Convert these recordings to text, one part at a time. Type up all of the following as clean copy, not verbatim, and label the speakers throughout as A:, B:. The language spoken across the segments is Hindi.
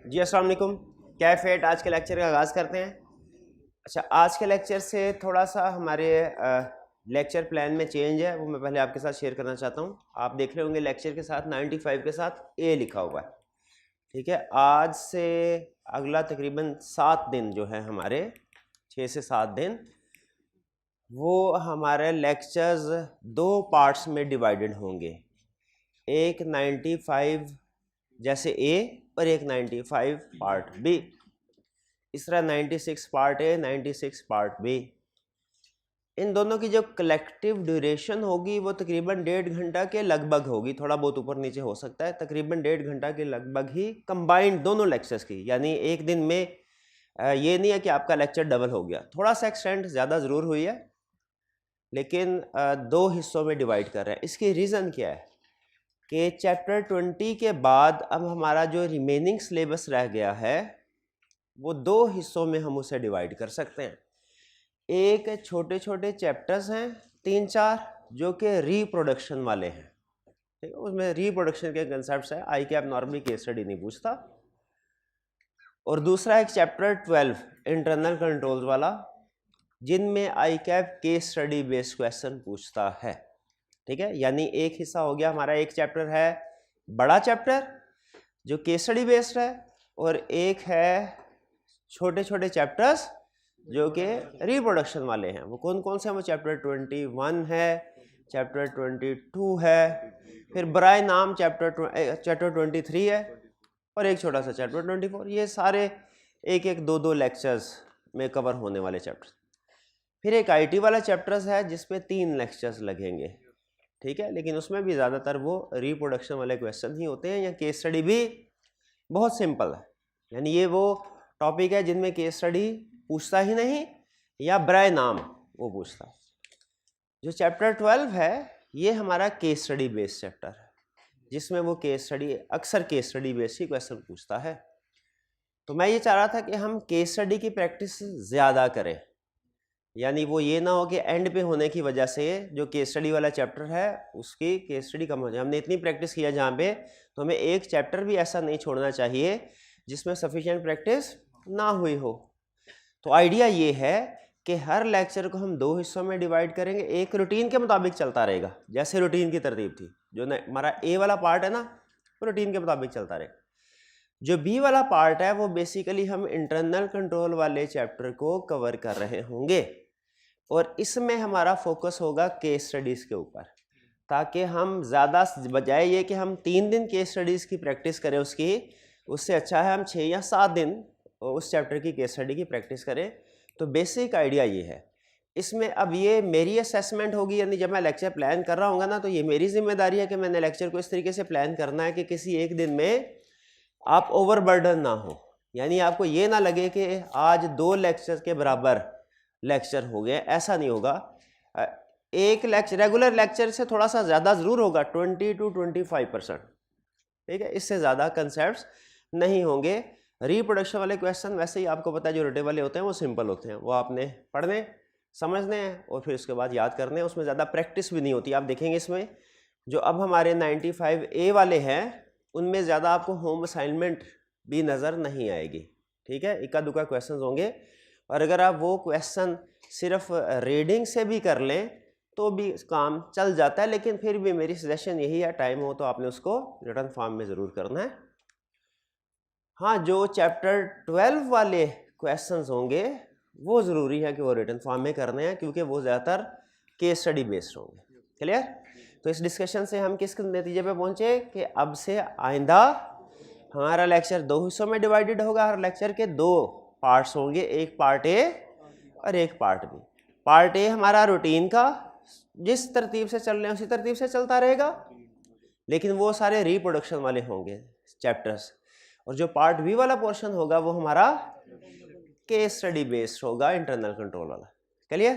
A: जी अस्सलाम वालेकुम। कैफेट आज के लेक्चर का आगाज़ करते हैं। अच्छा, आज के लेक्चर से थोड़ा सा हमारे लेक्चर प्लान में चेंज है, वो मैं पहले आपके साथ शेयर करना चाहता हूँ। आप देख रहे होंगे लेक्चर के साथ 95 के साथ ए लिखा हुआ है। ठीक है, आज से अगला तकरीबन 7 दिन जो है हमारे 6 से 7 दिन, वो हमारे लेक्चर्स 2 पार्ट्स में डिवाइडेड होंगे। एक 95 जैसे ए और एक 95 पार्ट बी। इस तरह 96 पार्ट ए, 96 पार्ट बी। इन दोनों की जो कलेक्टिव ड्यूरेशन होगी वो तकरीबन 1.5 घंटा के लगभग होगी, थोड़ा बहुत ऊपर नीचे हो सकता है, तकरीबन 1.5 घंटा के लगभग ही कंबाइंड दोनों लेक्चर्स की। यानी एक दिन में ये नहीं है कि आपका लेक्चर डबल हो गया, थोड़ा सा एक्सटेंड ज़्यादा ज़रूर हुई है, लेकिन 2 हिस्सों में डिवाइड कर रहे हैं। इसकी रीज़न क्या है कि चैप्टर 20 के बाद अब हमारा जो रिमेनिंग सिलेबस रह गया है वो 2 हिस्सों में हम उसे डिवाइड कर सकते हैं। एक छोटे छोटे चैप्टर्स हैं 3-4 जो कि रिप्रोडक्शन वाले हैं, ठीक है, उसमें रिप्रोडक्शन के कंसेप्ट्स है, आई कैप नॉर्मली केस स्टडी नहीं पूछता। और दूसरा एक चैप्टर 12 इंटरनल कंट्रोल्स वाला, जिनमें I cap case study based question पूछता है। ठीक है, यानी एक हिस्सा हो गया हमारा, एक चैप्टर है बड़ा चैप्टर जो केस स्टडी बेस्ड है, और एक है छोटे छोटे चैप्टर्स जो कि रिप्रोडक्शन वाले हैं। वो कौन कौन से हैं? वो चैप्टर 21 है, चैप्टर 22 है, फिर बराए नाम चैप्टर 23 है, और एक छोटा सा चैप्टर 24। ये सारे एक एक 2-2 लेक्चर्स में कवर होने वाले चैप्टर्स। फिर एक आईटी वाला चैप्टर्स है जिसपे 3 लेक्चर्स लगेंगे। ठीक है, लेकिन उसमें भी ज़्यादातर वो रिप्रोडक्शन वाले क्वेश्चन ही होते हैं, या केस स्टडी भी बहुत सिंपल है। यानी ये वो टॉपिक है जिनमें केस स्टडी पूछता ही नहीं, या बराए नाम वो पूछता है। जो चैप्टर 12 है ये हमारा केस स्टडी बेस्ड चैप्टर है, जिसमें वो केस स्टडी अक्सर केस स्टडी बेस्ड ही क्वेश्चन पूछता है। तो मैं ये चाह रहा था कि हम केस स्टडी की प्रैक्टिस ज़्यादा करें, यानी वो ये ना हो कि एंड पे होने की वजह से जो केस स्टडी वाला चैप्टर है उसकी केस स्टडी कम हो जाए। हमने इतनी प्रैक्टिस किया जहाँ पे, तो हमें एक चैप्टर भी ऐसा नहीं छोड़ना चाहिए जिसमें सफिशिएंट प्रैक्टिस ना हुई हो। तो आइडिया ये है कि हर लेक्चर को हम 2 हिस्सों में डिवाइड करेंगे, एक रूटीन के मुताबिक चलता रहेगा, जैसे रूटीन की तरतीब थी। जो हमारा ए वाला पार्ट है ना, वो रूटीन के मुताबिक चलता रहेगा। जो बी वाला पार्ट है वो बेसिकली हम इंटरनल कंट्रोल वाले चैप्टर को कवर कर रहे होंगे, और इसमें हमारा फोकस होगा केस स्टडीज़ के ऊपर, ताकि हम ज़्यादा बजाय ये कि हम 3 दिन केस स्टडीज़ की प्रैक्टिस करें उससे अच्छा है हम 6 या 7 दिन उस चैप्टर की केस स्टडी की प्रैक्टिस करें। तो बेसिक आइडिया ये है। इसमें अब ये मेरी असेसमेंट होगी, यानी जब मैं लेक्चर प्लान कर रहा हूँ ना, तो ये मेरी जिम्मेदारी है कि मैंने लेक्चर को इस तरीके से प्लान करना है कि किसी एक दिन में आप ओवरबर्डन ना हो। यानी आपको ये ना लगे कि आज 2 लेक्चर के बराबर लेक्चर हो गए, ऐसा नहीं होगा। एक लेक्चर रेगुलर लेक्चर से थोड़ा सा ज़्यादा ज़रूर होगा, 20 to 25%। ठीक है, इससे ज़्यादा कंसेप्ट्स नहीं होंगे। रिप्रोडक्शन वाले क्वेश्चन वैसे ही आपको पता है जो रटे वाले होते हैं वो सिंपल होते हैं, वो आपने पढ़ने समझने हैं और फिर उसके बाद याद करने हैं, उसमें ज़्यादा प्रैक्टिस भी नहीं होती। आप देखेंगे इसमें जो अब हमारे 95A वाले हैं उनमें ज़्यादा आपको होम असाइनमेंट भी नज़र नहीं आएगी। ठीक है, इक्का दुक्का क्वेश्चन होंगे, और अगर आप वो क्वेश्चन सिर्फ रीडिंग से भी कर लें तो भी काम चल जाता है। लेकिन फिर भी मेरी सजेशन यही है, टाइम हो तो आपने उसको रिटन फॉर्म में ज़रूर करना है। हाँ, जो चैप्टर 12 वाले क्वेश्चंस होंगे वो ज़रूरी है कि वो रिटन फॉर्म में करने हैं, क्योंकि वो ज़्यादातर केस स्टडी बेस्ड होंगे। क्लियर? तो इस डिस्कशन से हम किस नतीजे पे पहुंचे कि अब से आइंदा हमारा लेक्चर 2 हिस्सों में डिवाइडेड होगा। हर लेक्चर के 2 पार्ट्स होंगे, एक पार्ट ए और एक पार्ट बी। पार्ट ए हमारा रूटीन का जिस तरतीब से चल रहे हैं उसी तरतीब से चलता रहेगा, लेकिन वो सारे रिप्रोडक्शन वाले होंगे चैप्टर्स। और जो पार्ट बी वाला पोर्शन होगा वो हमारा केस स्टडी बेस्ड होगा, इंटरनल कंट्रोल वाला। क्लियर?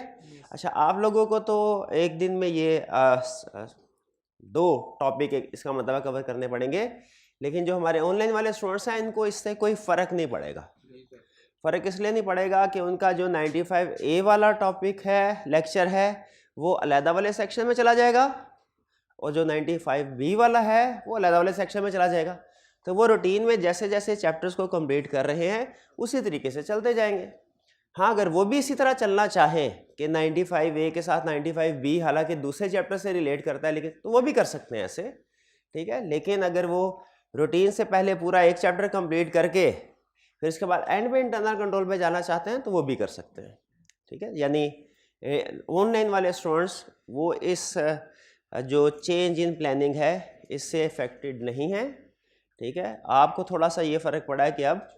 A: अच्छा, आप लोगों को तो एक दिन में ये 2 टॉपिक इसका मतलब कवर करने पड़ेंगे, लेकिन जो हमारे ऑनलाइन वाले स्टूडेंट्स हैं इनको इससे कोई फ़र्क नहीं पड़ेगा। फ़र्क इसलिए नहीं पड़ेगा कि उनका जो 95A वाला टॉपिक है, लेक्चर है, वो अलहदा वाले सेक्शन में चला जाएगा, और जो 95B वाला है वो अलहदा वाले सेक्शन में चला जाएगा। तो वो रूटीन में जैसे जैसे चैप्टर्स को कंप्लीट कर रहे हैं उसी तरीके से चलते जाएंगे। हाँ, अगर वो भी इसी तरह चलना चाहें कि 95A के साथ 95B हालांकि दूसरे चैप्टर से रिलेट करता है, लेकिन तो वो भी कर सकते हैं ऐसे, ठीक है। लेकिन अगर वो रूटीन से पहले पूरा एक चैप्टर कंप्लीट करके फिर इसके बाद एंड में इंटरनल कंट्रोल पे जाना चाहते हैं तो वो भी कर सकते हैं, ठीक है। यानी ऑनलाइन वाले स्टूडेंट्स वो इस जो चेंज इन प्लानिंग है इससे अफेक्टेड नहीं है, ठीक है। आपको थोड़ा सा ये फ़र्क पड़ा है कि अब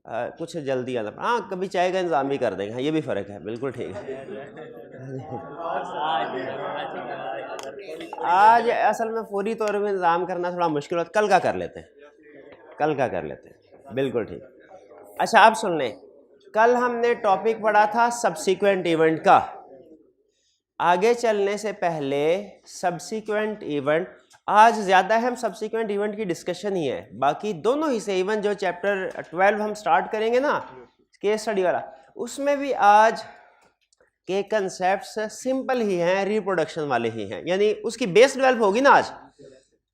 A: कुछ जल्दी आना, हाँ कभी चाय का इंतजाम भी कर देंगे, हाँ ये भी फ़र्क है, बिल्कुल ठीक है। आज असल में पूरी तौर पर इंतज़ाम करना थोड़ा मुश्किल होता, कल का कर लेते हैं, कल का कर लेते हैं, बिल्कुल ठीक। अच्छा आप सुन लें, कल हमने टॉपिक पढ़ा था सब्सिक्वेंट इवेंट का। आगे चलने से पहले सब्सिक्वेंट इवेंट, आज ज़्यादा हम सब्सिक्वेंट इवेंट की डिस्कशन ही है, बाकी दोनों हिस्से इवन जो चैप्टर 12 हम स्टार्ट करेंगे ना केस स्टडी वाला, उसमें भी आज के कंसेप्ट्स सिंपल ही हैं, रिप्रोडक्शन वाले ही हैं, यानी उसकी बेस डेवलप होगी ना। आज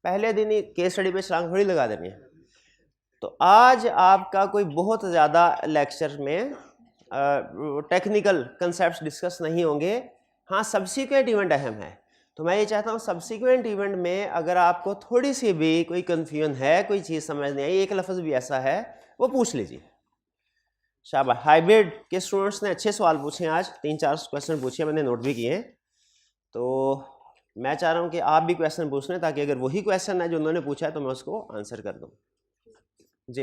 A: पहले दिन ही केस स्टडी पे छलांग थोड़ी लगा देनी है। तो आज आपका कोई बहुत ज़्यादा लेक्चर में टेक्निकल कंसेप्ट्स डिस्कस नहीं होंगे। हाँ, सब्सिक्वेंट इवेंट अहम है, तो मैं ये चाहता हूँ सब्सिक्वेंट इवेंट में अगर आपको थोड़ी सी भी कोई कन्फ्यूजन है, कोई चीज़ समझ नहीं आई, एक लफ्ज़ भी ऐसा है वो पूछ लीजिए। शाबाश, हाइब्रिड के स्टूडेंट्स ने अच्छे सवाल पूछे हैं, आज 3-4 क्वेश्चन पूछे, मैंने नोट भी किए हैं। तो मैं चाह रहा हूँ कि आप भी क्वेश्चन पूछ लें ताकि अगर वही क्वेश्चन है जो उन्होंने पूछा है तो मैं उसको आंसर कर दूँ। जी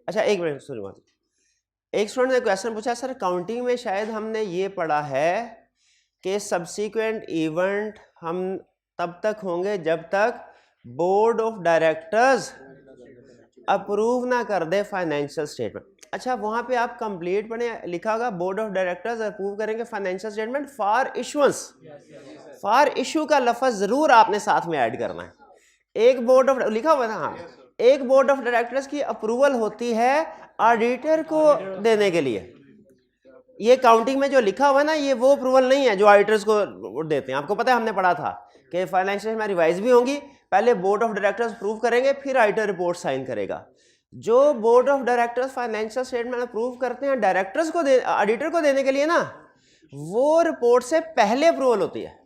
A: अच्छा, एक मिनट सुनिए, एक स्टूडेंट ने क्वेश्चन पूछा, सर काउंटिंग में शायद हमने ये पढ़ा है कि सब्सिक्वेंट इवेंट हम तब तक होंगे जब तक बोर्ड ऑफ डायरेक्टर्स अप्रूव ना कर दे फाइनेंशियल स्टेटमेंट। अच्छा, वहाँ पे आप कंप्लीट पढ़े, लिखा होगा बोर्ड ऑफ डायरेक्टर्स अप्रूव करेंगे financial statement for issuance. For issue का लफ्ज़ ज़रूर आपने साथ में ऐड करना है। एक बोर्ड ऑफ लिखा हुआ था, हाँ, एक बोर्ड ऑफ डायरेक्टर्स की अप्रूवल होती है ऑडिटर को देने के लिए। ये काउंटिंग में जो लिखा हुआ है ना, ये वो अप्रूवल नहीं है जो ऑडिटर्स को देते हैं। आपको पता है हमने पढ़ा था कि फाइनेंशियल में रिवाइज भी होंगी, पहले बोर्ड ऑफ डायरेक्टर्स अप्रूव करेंगे फिर ऑडिटर रिपोर्ट साइन करेगा। जो board of directors financial statement approve करते हैं डायरेक्टर्स को ऑडिटर को देने के लिए ना, वो रिपोर्ट से पहले अप्रूवल होती है,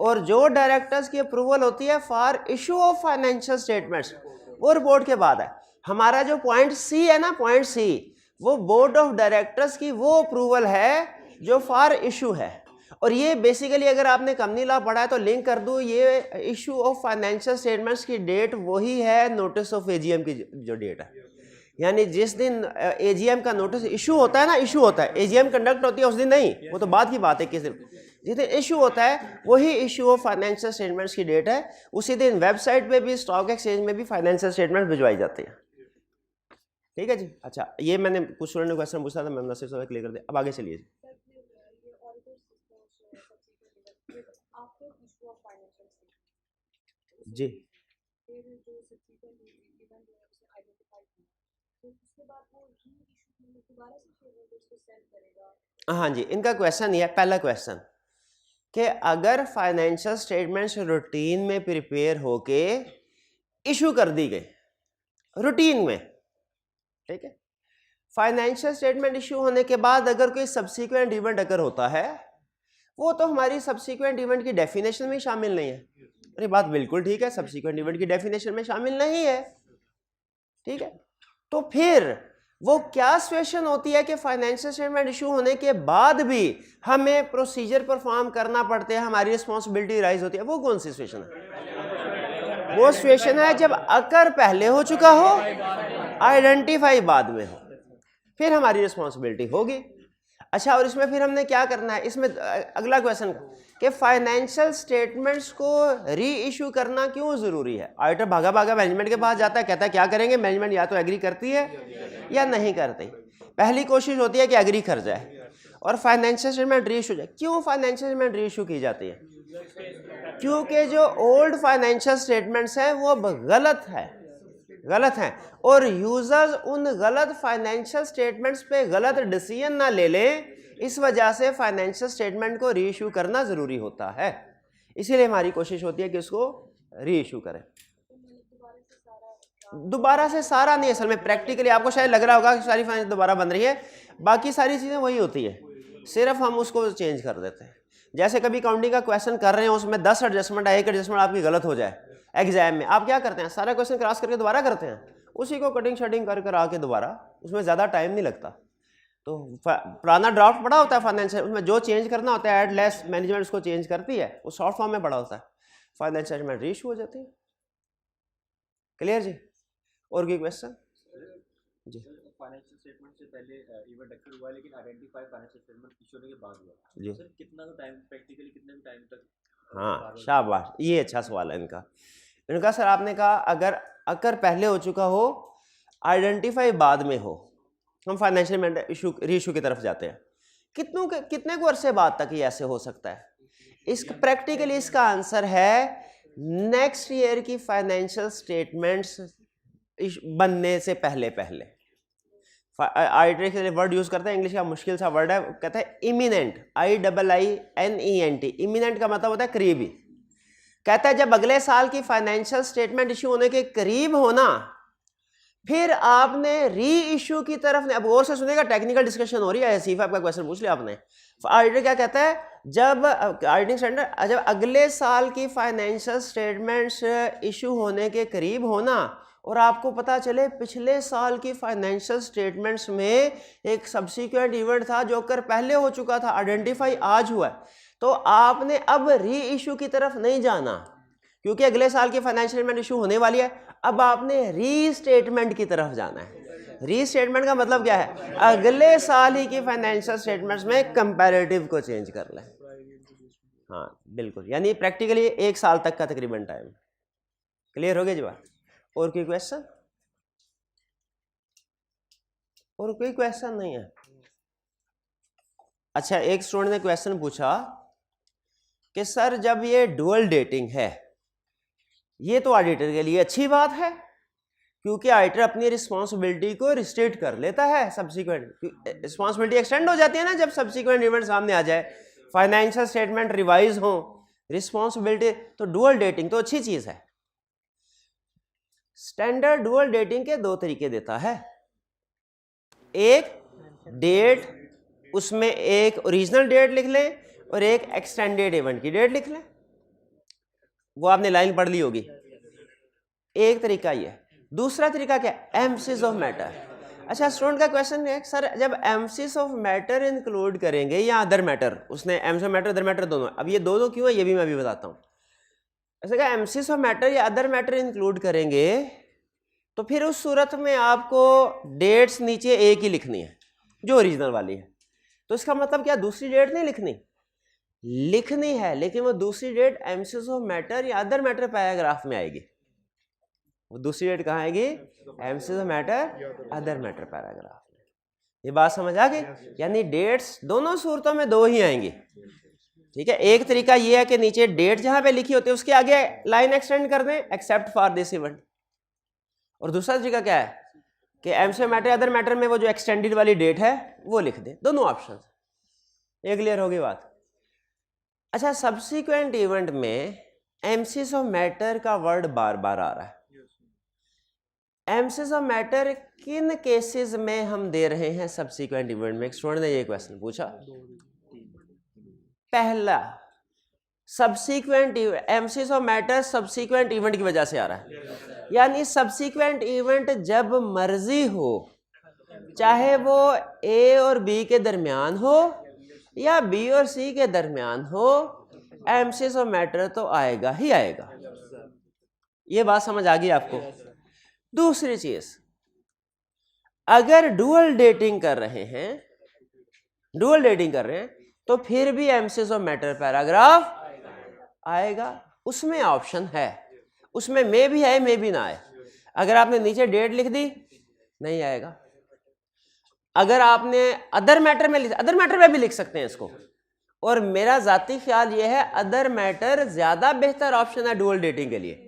A: और जो डायरेक्टर्स की अप्रूवल होती है for issue of financial statements वो रिपोर्ट के बाद है। हमारा जो पॉइंट सी है ना, पॉइंट सी, वो बोर्ड ऑफ डायरेक्टर्स की वो अप्रूवल है जो फॉर इशू है। और ये बेसिकली अगर आपने कंपनी लॉ पढ़ा है तो लिंक कर दूँ, ये इशू ऑफ फाइनेंशियल स्टेटमेंट्स की डेट वही है नोटिस ऑफ एजीएम की जो डेट है, यानी जिस दिन एजीएम का नोटिस इशू होता है ना, इशू होता है, एजीएम कंडक्ट होती है उस दिन नहीं, वो तो बाद की बात है, किस दिन जिस दिन इशू होता है वही इशू ऑफ फाइनेंशियल स्टेटमेंट्स की डेट है। उसी दिन वेबसाइट पे भी, स्टॉक एक्सचेंज में भी फाइनेंशियल स्टेटमेंट भिजवाई जाती है, ठीक है जी। अच्छा, ये मैंने कुछ स्टूडेंट ने क्वेश्चन पूछा था, मैंने सिर्फ क्लियर कर दिया। अब आगे चलिए जी। हाँ जी, इनका क्वेश्चन ये है, पहला क्वेश्चन कि अगर फाइनेंशियल स्टेटमेंट्स रूटीन में प्रिपेयर होके इशू कर दी गई रूटीन में, ठीक है, फाइनेंशियल स्टेटमेंट इशू होने के बाद अगर कोई सब्सिक्वेंट इवेंट अगर होता है, वो तो हमारी सब्सिक्वेंट इवेंट की डेफिनेशन में शामिल नहीं है। अरे बात बिल्कुल ठीक है, सब्सिक्वेंट इवेंट की डेफिनेशन में शामिल नहीं है, ठीक है। तो फिर वो क्या सिचुएशन होती है कि फाइनेंशियल स्टेटमेंट इशू होने के बाद भी हमें प्रोसीजर परफॉर्म करना पड़ते हैं, हमारी रिस्पॉन्सिबिलिटी राइज होती है, वो कौन सी सिचुएशन है? वो सिचुएशन है जब अकर पहले हो चुका हो, आइडेंटिफाई बाद में हो, फिर हमारी रिस्पॉन्सिबिलिटी होगी। अच्छा, और इसमें फिर हमने क्या करना है, इसमें अगला क्वेश्चन कि फाइनेंशियल स्टेटमेंट्स को री इशू करना क्यों जरूरी है? ऑडिटर भागा भागा मैनेजमेंट के पास जाता है, कहता है क्या करेंगे, मैनेजमेंट या तो एग्री करती है या नहीं करती। पहली कोशिश होती है कि एग्री कर जाए और फाइनेंशियल स्टेटमेंट री इशू जाए। क्यों फाइनेंशियल स्टेटमेंट री इशू की जाती है? क्योंकि जो ओल्ड फाइनेंशियल स्टेटमेंट्स हैं वो गलत हैं, और यूजर्स उन गलत फाइनेंशियल स्टेटमेंट्स पे गलत डिसीजन ना ले लें, इस वजह से फाइनेंशियल स्टेटमेंट को री इशू करना जरूरी होता है। इसीलिए हमारी कोशिश होती है कि उसको री इशू करें। दोबारा से सारा नहीं, असल में प्रैक्टिकली आपको शायद लग रहा होगा कि सारी फाइनेंस दोबारा बन रही है, बाकी सारी चीज़ें वही होती है, सिर्फ हम उसको चेंज कर देते हैं। जैसे कभी काउंटिंग का क्वेश्चन कर रहे हैं, उसमें 10 एडजस्टमेंट है, एक एडजस्टमेंट आपकी गलत हो जाए एग्जाम में, आप क्या करते हैं, सारा क्वेश्चन क्रॉस करके दोबारा करते हैं, उसी को कटिंग शटिंग कर आके दोबारा, उसमें ज़्यादा टाइम नहीं लगता। तो पुराना ड्राफ्ट पड़ा होता है फाइनेंशियल, उसमें जो चेंज करना होता है एड लेस मैनेजमेंट उसको चेंज करती है, वो शॉर्ट फॉर्म में पड़ा होता है, फाइनेंशियल स्टेटमेंट री इशू हो जाती है। क्लियर जी? और कोई क्वेश्चन जी?
B: फाइनेंशियल स्टेटमेंट से पहले इवेंट अक्सर हुआ, लेकिन आइडेंटिफाई फाइनेंशियल स्टेटमेंट इशू होने के बाद हुआ जी। सर कितना टाइम, प्रैक्टिकली कितने टाइम तक?
A: हाँ शाबाश, ये अच्छा सवाल है इनका सर आपने कहा अगर पहले हो चुका हो, आइडेंटिफाई बाद में हो, हम फाइनेंशियल इशू री इशू की तरफ जाते हैं। कितने को अरसे बाद तक ये ऐसे हो सकता है? प्रैक्टिकली इसका आंसर है नेक्स्ट ईयर की फाइनेंशियल स्टेटमेंट्स बनने से पहले आईटी के लिए वर्ड यूज करते हैं, इंग्लिश का मुश्किल सा वर्ड है, कहता है इमिनेंट, IIINENT। इमिनेंट का मतलब होता है करीबी। कहता है जब अगले साल की फाइनेंशियल स्टेटमेंट इशू होने के करीब होना, फिर आपने री इशू की तरफ, अब और से सुनेगा, टेक्निकल डिस्कशन हो रही है, सीफा का क्वेश्चन पूछ लिया आपने। ऑडिटर क्या कहता है, जब ऑडिटिंग स्टैंडर्ड जब अगले साल की फाइनेंशियल स्टेटमेंट्स इशू होने के करीब होना और आपको पता चले पिछले साल की फाइनेंशियल स्टेटमेंट्स में एक सब्सिक्वेंट इवेंट था जो कर पहले हो चुका था, आइडेंटिफाई आज हुआ है, तो आपने अब री इशू की तरफ नहीं जाना, क्योंकि अगले साल की फाइनेंशियल स्टेटमेंट इशू होने वाली है। अब आपने री स्टेटमेंट की तरफ जाना है। री स्टेटमेंट का मतलब क्या है, अगले साल ही की फाइनेंशियल स्टेटमेंट्स में कंपैरेटिव को चेंज कर लें। हाँ बिल्कुल, यानी प्रैक्टिकली 1 साल तक का तकरीबन टाइम। क्लियर हो गया जी बात? और कोई क्वेश्चन? और कोई क्वेश्चन नहीं है? अच्छा, एक स्टूडेंट ने क्वेश्चन पूछा कि सर जब ये डुअल डेटिंग है, ये तो ऑडिटर के लिए अच्छी बात है, क्योंकि ऑडिटर अपनी रिस्पॉन्सिबिलिटी को रिस्ट्रिक्ट कर लेता है, सब्सिक्वेंट रिस्पॉन्सिबिलिटी एक्सटेंड हो जाती है ना जब सब्सिक्वेंट इवेंट सामने आ जाए, फाइनेंशियल स्टेटमेंट रिवाइज हो, रिस्पॉन्सिबिलिटी, तो डुअल डेटिंग तो अच्छी चीज है। स्टैंडर्ड डुअल डेटिंग के 2 तरीके देता है, एक डेट, उसमें एक ओरिजिनल डेट लिख लें और एक एक्सटेंडेड इवेंट की डेट लिख लें, वो आपने लाइन पढ़ ली होगी। एक तरीका ये है। दूसरा तरीका क्या है, एम्फसिस ऑफ मैटर। अच्छा, स्टूडेंट का क्वेश्चन है सर जब एम्फसिस ऑफ मैटर इंक्लूड करेंगे या अदर मैटर, उसने emphasis of matter other matter दोनों, अब ये दोनों क्यों है ये भी मैं अभी बताता हूँ। ऐसा क्या, एम्फसिस ऑफ मैटर या अदर मैटर इंक्लूड करेंगे तो फिर उस सूरत में आपको डेट्स नीचे एक ही लिखनी है जो ओरिजिनल वाली है, तो इसका मतलब क्या, दूसरी डेट नहीं लिखनी है, लेकिन वो दूसरी डेट एम्फसिस ऑफ मैटर या अदर मैटर पैराग्राफ में आएगी। वो दूसरी डेट कहाँ आएगी, emphasis of matter other matter paragraph में। ये बात समझ आ गई? यानी डेट्स दोनों सूरतों में 2 ही आएंगी। ठीक है, एक तरीका ये है कि नीचे डेट जहां पे लिखी होती है उसके आगे लाइन एक्सटेंड कर दें, एक्सेप्ट फॉर दिस इवेंट, और दूसरा तरीका क्या है कि emphasis of matter other matter में वो जो एक्सटेंडेड वाली डेट है वो लिख दें। दोनों ऑप्शन। ये क्लियर होगी बात? अच्छा, सब्सिक्वेंट इवेंट में एम्फसिस ऑफ मैटर का वर्ड बार बार आ रहा है। एम्फसिस ऑफ मैटर किन केसेस में हम दे रहे हैं सब्सिक्वेंट इवेंट में? एक स्टूडेंट ने ये क्वेश्चन पूछा। पहला, subsequent emphasis of matter subsequent event की वजह से आ रहा है, यानी सब्सिक्वेंट इवेंट जब मर्जी हो, चाहे वो ए और बी के दरमियान हो या बी और सी के दरमियान हो, एम्फसिस ऑफ मैटर तो आएगा ही आएगा। ये बात समझ आ गई आपको? दूसरी चीज, अगर डुअल डेटिंग कर रहे हैं तो फिर भी एम्फसिस ऑफ मैटर पैराग्राफ आएगा। उसमें ऑप्शन है, उसमें मे भी आए मे भी ना आए। अगर आपने नीचे डेट लिख दी नहीं आएगा, अगर आपने अदर मैटर में भी लिख सकते हैं इसको, और मेरा जाती ख्याल ये है अदर मैटर ज्यादा बेहतर ऑप्शन है डुअल डेटिंग के लिए,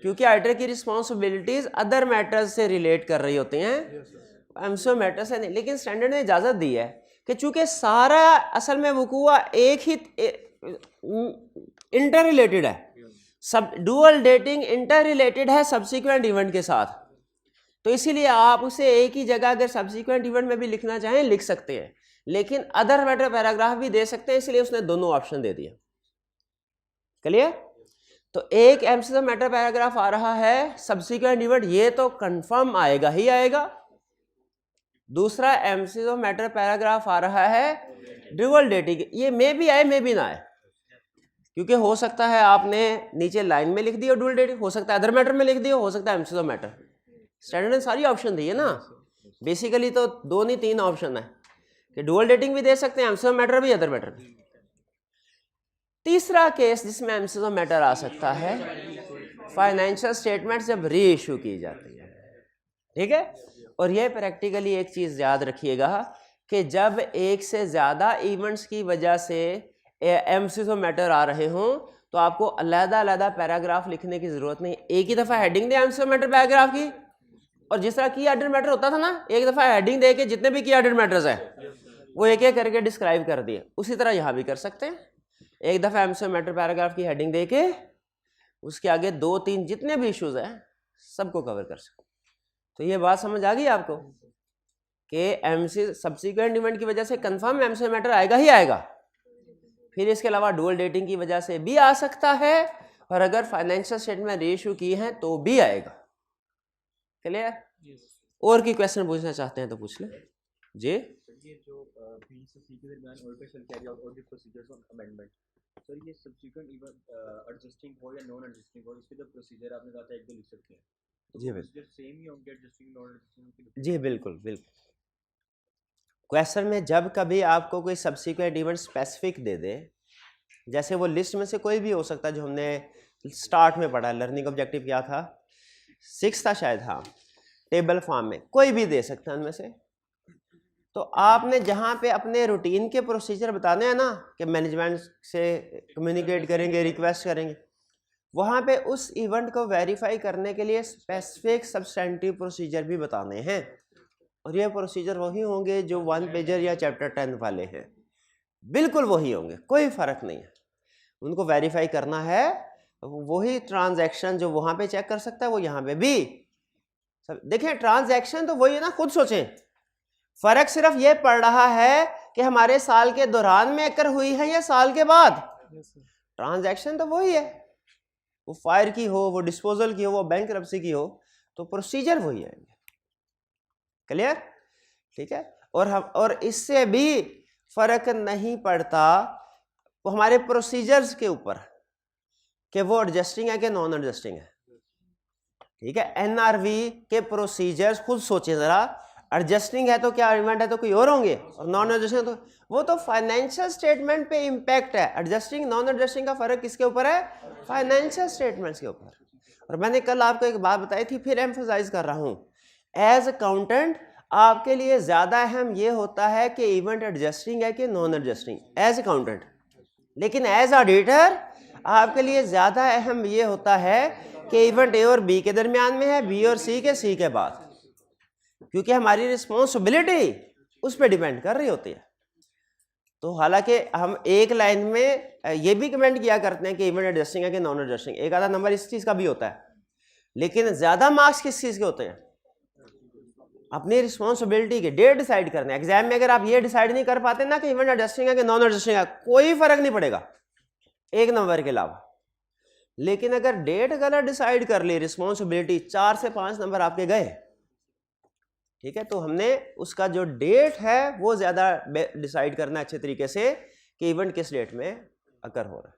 A: क्योंकि ऑडिटर की रिस्पॉन्सिबिलिटीज अदर मैटर्स से रिलेट कर रही होती हैं, एम्फसिस ऑफ मैटर से नहीं। लेकिन स्टैंडर्ड ने इजाजत दी है कि चूंकि सारा असल में वकूआ एक ही इंटर रिलेटेड है, सब डुअल डेटिंग इंटर रिलेटेड है सब्सिक्वेंट इवेंट के साथ। तो इसीलिए आप उसे एक ही जगह अगर सब्सिक्वेंट इवेंट में भी लिखना चाहें लिख सकते हैं, लेकिन अदर मैटर पैराग्राफ भी दे सकते हैं, इसलिए उसने दोनों ऑप्शन दे दिया। क्लियर? तो एक एमसीज मैटर पैराग्राफ आ रहा है सब्सिक्वेंट इवेंट, ये तो कंफर्म आएगा ही आएगा। दूसरा एमसीज मैटर पैराग्राफ आ रहा है डुअल डेटिंग, ये मे भी आए मे भी ना आए, क्योंकि हो सकता है आपने नीचे लाइन में लिख दी हो डुअल डेटिंग, हो सकता है अदर मैटर में लिख दी हो सकता है एमसीज मैटर। स्टैंडर्ड ने सारी ऑप्शन दी है ना, बेसिकली तो दो नहीं तीन ऑप्शन है कि डुअल डेटिंग भी दे सकते हैं, एमसीज मैटर भी, अदर मैटर भी। तीसरा केस जिसमें एमसीज मैटर आ सकता है फाइनेंशियल स्टेटमेंट जब री इशू की जाती है, ठीक है। और यह प्रैक्टिकली एक चीज याद रखिएगा कि जब एक से ज्यादा इवेंट्स की वजह से एमसीज मैटर आ रहे हों तो आपको अलग-अलग पैराग्राफ लिखने की जरूरत नहीं, एक ही दफा हेडिंग दे एमसीज मैटर पैराग्राफ की, और जिस तरह की एडेड मैटर होता था ना, एक दफा हेडिंग दे के जितने भी की एडेड मैटर्स है वो एक एक करके डिस्क्राइब कर दिए, उसी तरह यहाँ भी कर सकते हैं। एक दफा एमसीज मैटर पैराग्राफ की हेडिंग दे के उसके आगे दो तीन जितने भी इश्यूज हैं सबको कवर कर सकते। तो ये बात समझ आ गई आपको कि एमसीज सब्सिक्वेंट इवेंट की वजह से कंफर्म एमसीज मैटर आएगा ही आएगा, फिर इसके अलावा डुअल डेटिंग की वजह से भी आ सकता है, और अगर फाइनेंशियल स्टेटमेंट रीइश्यू की है तो भी आएगा। क्लियर? और की क्वेश्चन पूछना चाहते हैं तो पूछ लें जी।
B: ये जो बी से सी के दरमियान auditor shall carry out audit procedures on amendment, sir ये सब्सिक्वेंट इवेंट एडजस्टिंग हो या नॉन एडजस्टिंग हो, इसके जो प्रोसीजर आपने कहा था एक दो लिख सकते हैं, तो
A: जी बिल्कुल,
B: सेम ही होंगे एडजस्टिंग नॉन एडजस्टिंग?
A: जी बिल्कुल बिल्कुल। क्वेश्चन में जब कभी आपको कोई सब्सिक्वेंट इवेंट स्पेसिफिक दे दे, जैसे वो लिस्ट में से कोई भी हो सकता है जो हमने स्टार्ट में पढ़ा, लर्निंग ऑब्जेक्टिव क्या था 6 था शायद, हाँ, टेबल फॉर्म में कोई भी दे सकता है उनमें से, तो आपने जहाँ पे अपने रूटीन के प्रोसीजर बताने हैं ना कि मैनेजमेंट से कम्युनिकेट करेंगे, रिक्वेस्ट करेंगे, वहाँ पे उस इवेंट को वेरीफाई करने के लिए स्पेसिफिक सब्सटेंटिव प्रोसीजर भी बताने हैं, और ये प्रोसीजर वही होंगे जो 1 पेजर या चैप्टर 10 वाले हैं, बिल्कुल वही होंगे, कोई फर्क नहीं है। उनको वेरीफाई करना है, वही ट्रांजैक्शन जो वहाँ पे चेक कर सकता है वो यहाँ पे भी। देखें ट्रांजैक्शन तो वही है ना, खुद सोचें, फर्क सिर्फ ये पड़ रहा है कि हमारे साल के दौरान में अकर हुई है या साल के बाद। ट्रांजैक्शन तो वही है, वो फायर की हो, वो डिस्पोजल की हो, वो बैंकरप्सी की हो, तो प्रोसीजर वही है। क्लियर? ठीक है। और इससे भी फर्क नहीं पड़ता वो हमारे प्रोसीजर्स के ऊपर कि वो एडजस्टिंग है कि नॉन एडजस्टिंग है। ठीक है, एनआरवी के प्रोसीजर्स खुद सोचें जरा, एडजस्टिंग है तो क्या इवेंट है तो कोई और होंगे, और नॉन एडजस्टिंग तो वो तो फाइनेंशियल स्टेटमेंट पे इम्पैक्ट है। एडजस्टिंग नॉन एडजस्टिंग का फर्क किसके ऊपर है? फाइनेंशियल स्टेटमेंट्स के ऊपर। और मैंने कल आपको एक बात बताई थी, फिर एम्फसाइज कर रहा हूं, एज अकाउंटेंट आपके लिए ज्यादा अहम ये होता है कि इवेंट एडजस्टिंग है कि नॉन एडजस्टिंग, एज अकाउंटेंट। लेकिन एज ऑडिटर आपके लिए ज्यादा अहम ये होता है कि इवेंट ए और बी के दरमियान में है, बी और सी के सी के बाद, क्योंकि हमारी रिस्पॉन्सिबिलिटी उस पर डिपेंड कर रही होती है। तो हालांकि हम एक लाइन में ये भी कमेंट किया करते हैं कि इवेंट एडजस्टिंग है कि नॉन एडजस्टिंग, एक आधा नंबर इस चीज का भी होता है, लेकिन ज्यादा मार्क्स किस चीज के होते हैं? अपनी रिस्पॉन्सिबिलिटी के, डेट डिसाइड करने। एग्जाम में अगर आप ये डिसाइड नहीं कर पाते ना कि इवेंट एडजस्टिंग है कि नॉन एडजस्टिंग है, कोई फर्क नहीं पड़ेगा एक नंबर के अलावा। लेकिन अगर डेट गलत डिसाइड कर ली, रिस्पॉन्सिबिलिटी 4 से 5 नंबर आपके गए। ठीक है, तो हमने उसका जो डेट है वो ज्यादा डिसाइड करना अच्छे तरीके से कि इवेंट किस डेट में अकर हो रहा है।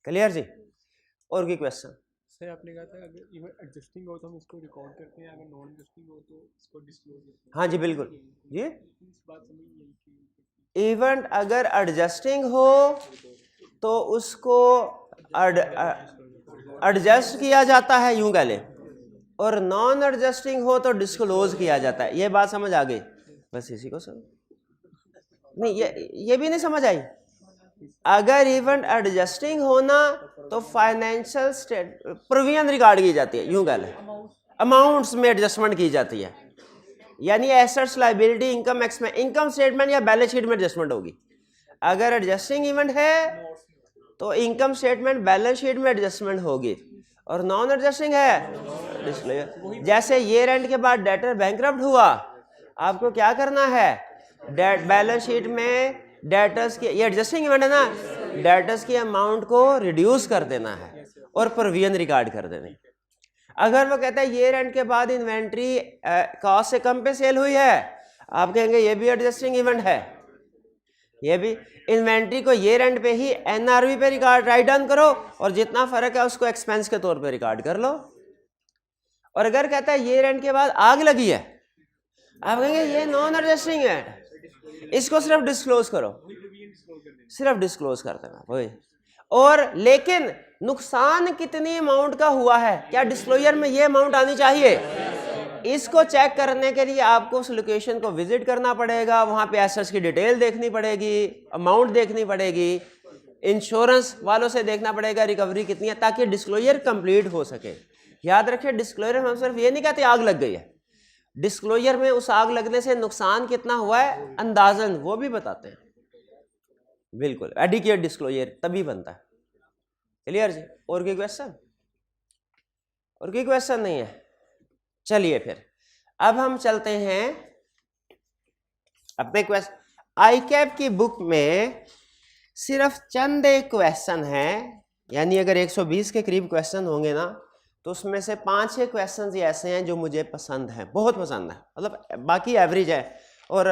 A: क्लियर जी? और कोई क्वेश्चन?
C: सर आपने कहा था अगर इवेंट एडजस्टिंग हो तो हम इसको रिकॉर्ड करते हैं, अगर नॉन एडजस्टिंग हो तो इसको डिस्क्लोज करते हैं।
A: हाँ जी बिल्कुल, ये
C: इस बात समझ
A: इवेंट अगर एडजस्टिंग हो तो उसको एडजस्ट किया जाता है, यूं कह लें, और नॉन एडजस्टिंग हो तो डिस्क्लोज किया जाता है। ये बात समझ आ गई? बस इसी को समझ नहीं, ये भी नहीं समझ आई। अगर इवेंट एडजस्टिंग होना तो फाइनेंशियल स्टेट प्रोविजन रिकॉर्ड की जाती है, यूं कह लें, अमाउंट्स में एडजस्टमेंट की जाती है, यानी एसेट्स, लायबिलिटी, इनकम स्टेटमेंट या बैलेंस शीट में एडजस्टमेंट होगी। अगर एडजस्टिंग इवेंट है तो इनकम स्टेटमेंट बैलेंस शीट में एडजस्टमेंट होगी, और नॉन एडजस्टिंग है डिस्क्लोजर। जैसे ईयर एंड के बाद डेटर बैंकरप्ट हुआ, आपको क्या करना है, बैलेंस शीट में डेटर्स की, ये एडजस्टिंग इवेंट है ना, डेटर्स की अमाउंट को रिड्यूस कर देना है और प्रोविजन रिकॉर्ड कर देने। अगर वो कहता है ईयर एंड के बाद इन्वेंट्री कॉस्ट से कम पे सेल हुई है, आप कहेंगे ये भी एडजस्टिंग इवेंट है, ये भी। इन्वेंट्री को ईयर एंड पे ही एनआरवी पे रिकॉर्ड राइट डाउन करो, और जितना फर्क है उसको एक्सपेंस के तौर पे रिकॉर्ड कर लो। और अगर कहता है ईयर एंड के बाद आग लगी है, आप कहेंगे ये नॉन एडजस्टिंग है, इसको सिर्फ डिस्क्लोज करो, सिर्फ डिस्क्लोज कर देना वही। और लेकिन नुकसान कितनी अमाउंट का हुआ है, क्या डिस्क्लोजर में ये अमाउंट आनी चाहिए, इसको चेक करने के लिए आपको उस लोकेशन को विजिट करना पड़ेगा, वहां पे एसेट्स की डिटेल देखनी पड़ेगी, अमाउंट देखनी पड़ेगी, इंश्योरेंस वालों से देखना पड़ेगा रिकवरी कितनी है, ताकि डिस्क्लोजर कंप्लीट हो सके। याद रखिए, डिस्क्लोजर में हम सिर्फ ये नहीं कहते आग लग गई है, डिस्क्लोजर में उस आग लगने से नुकसान कितना हुआ है अंदाजन वो भी बताते हैं। बिल्कुल एडिक्वेट डिस्क्लोजर तभी बनता है। क्लियर जी? और कोई क्वेश्चन? और कोई क्वेश्चन नहीं है? चलिए फिर अब हम चलते हैं अपने क्वेश्चन। आईकैप की बुक में सिर्फ चंद एक क्वेश्चन है, यानी अगर 120 के करीब क्वेश्चन होंगे ना, तो उसमें से 5-6 क्वेश्चन ऐसे हैं जो मुझे पसंद हैं, बहुत पसंद है, मतलब बाकी एवरेज है, और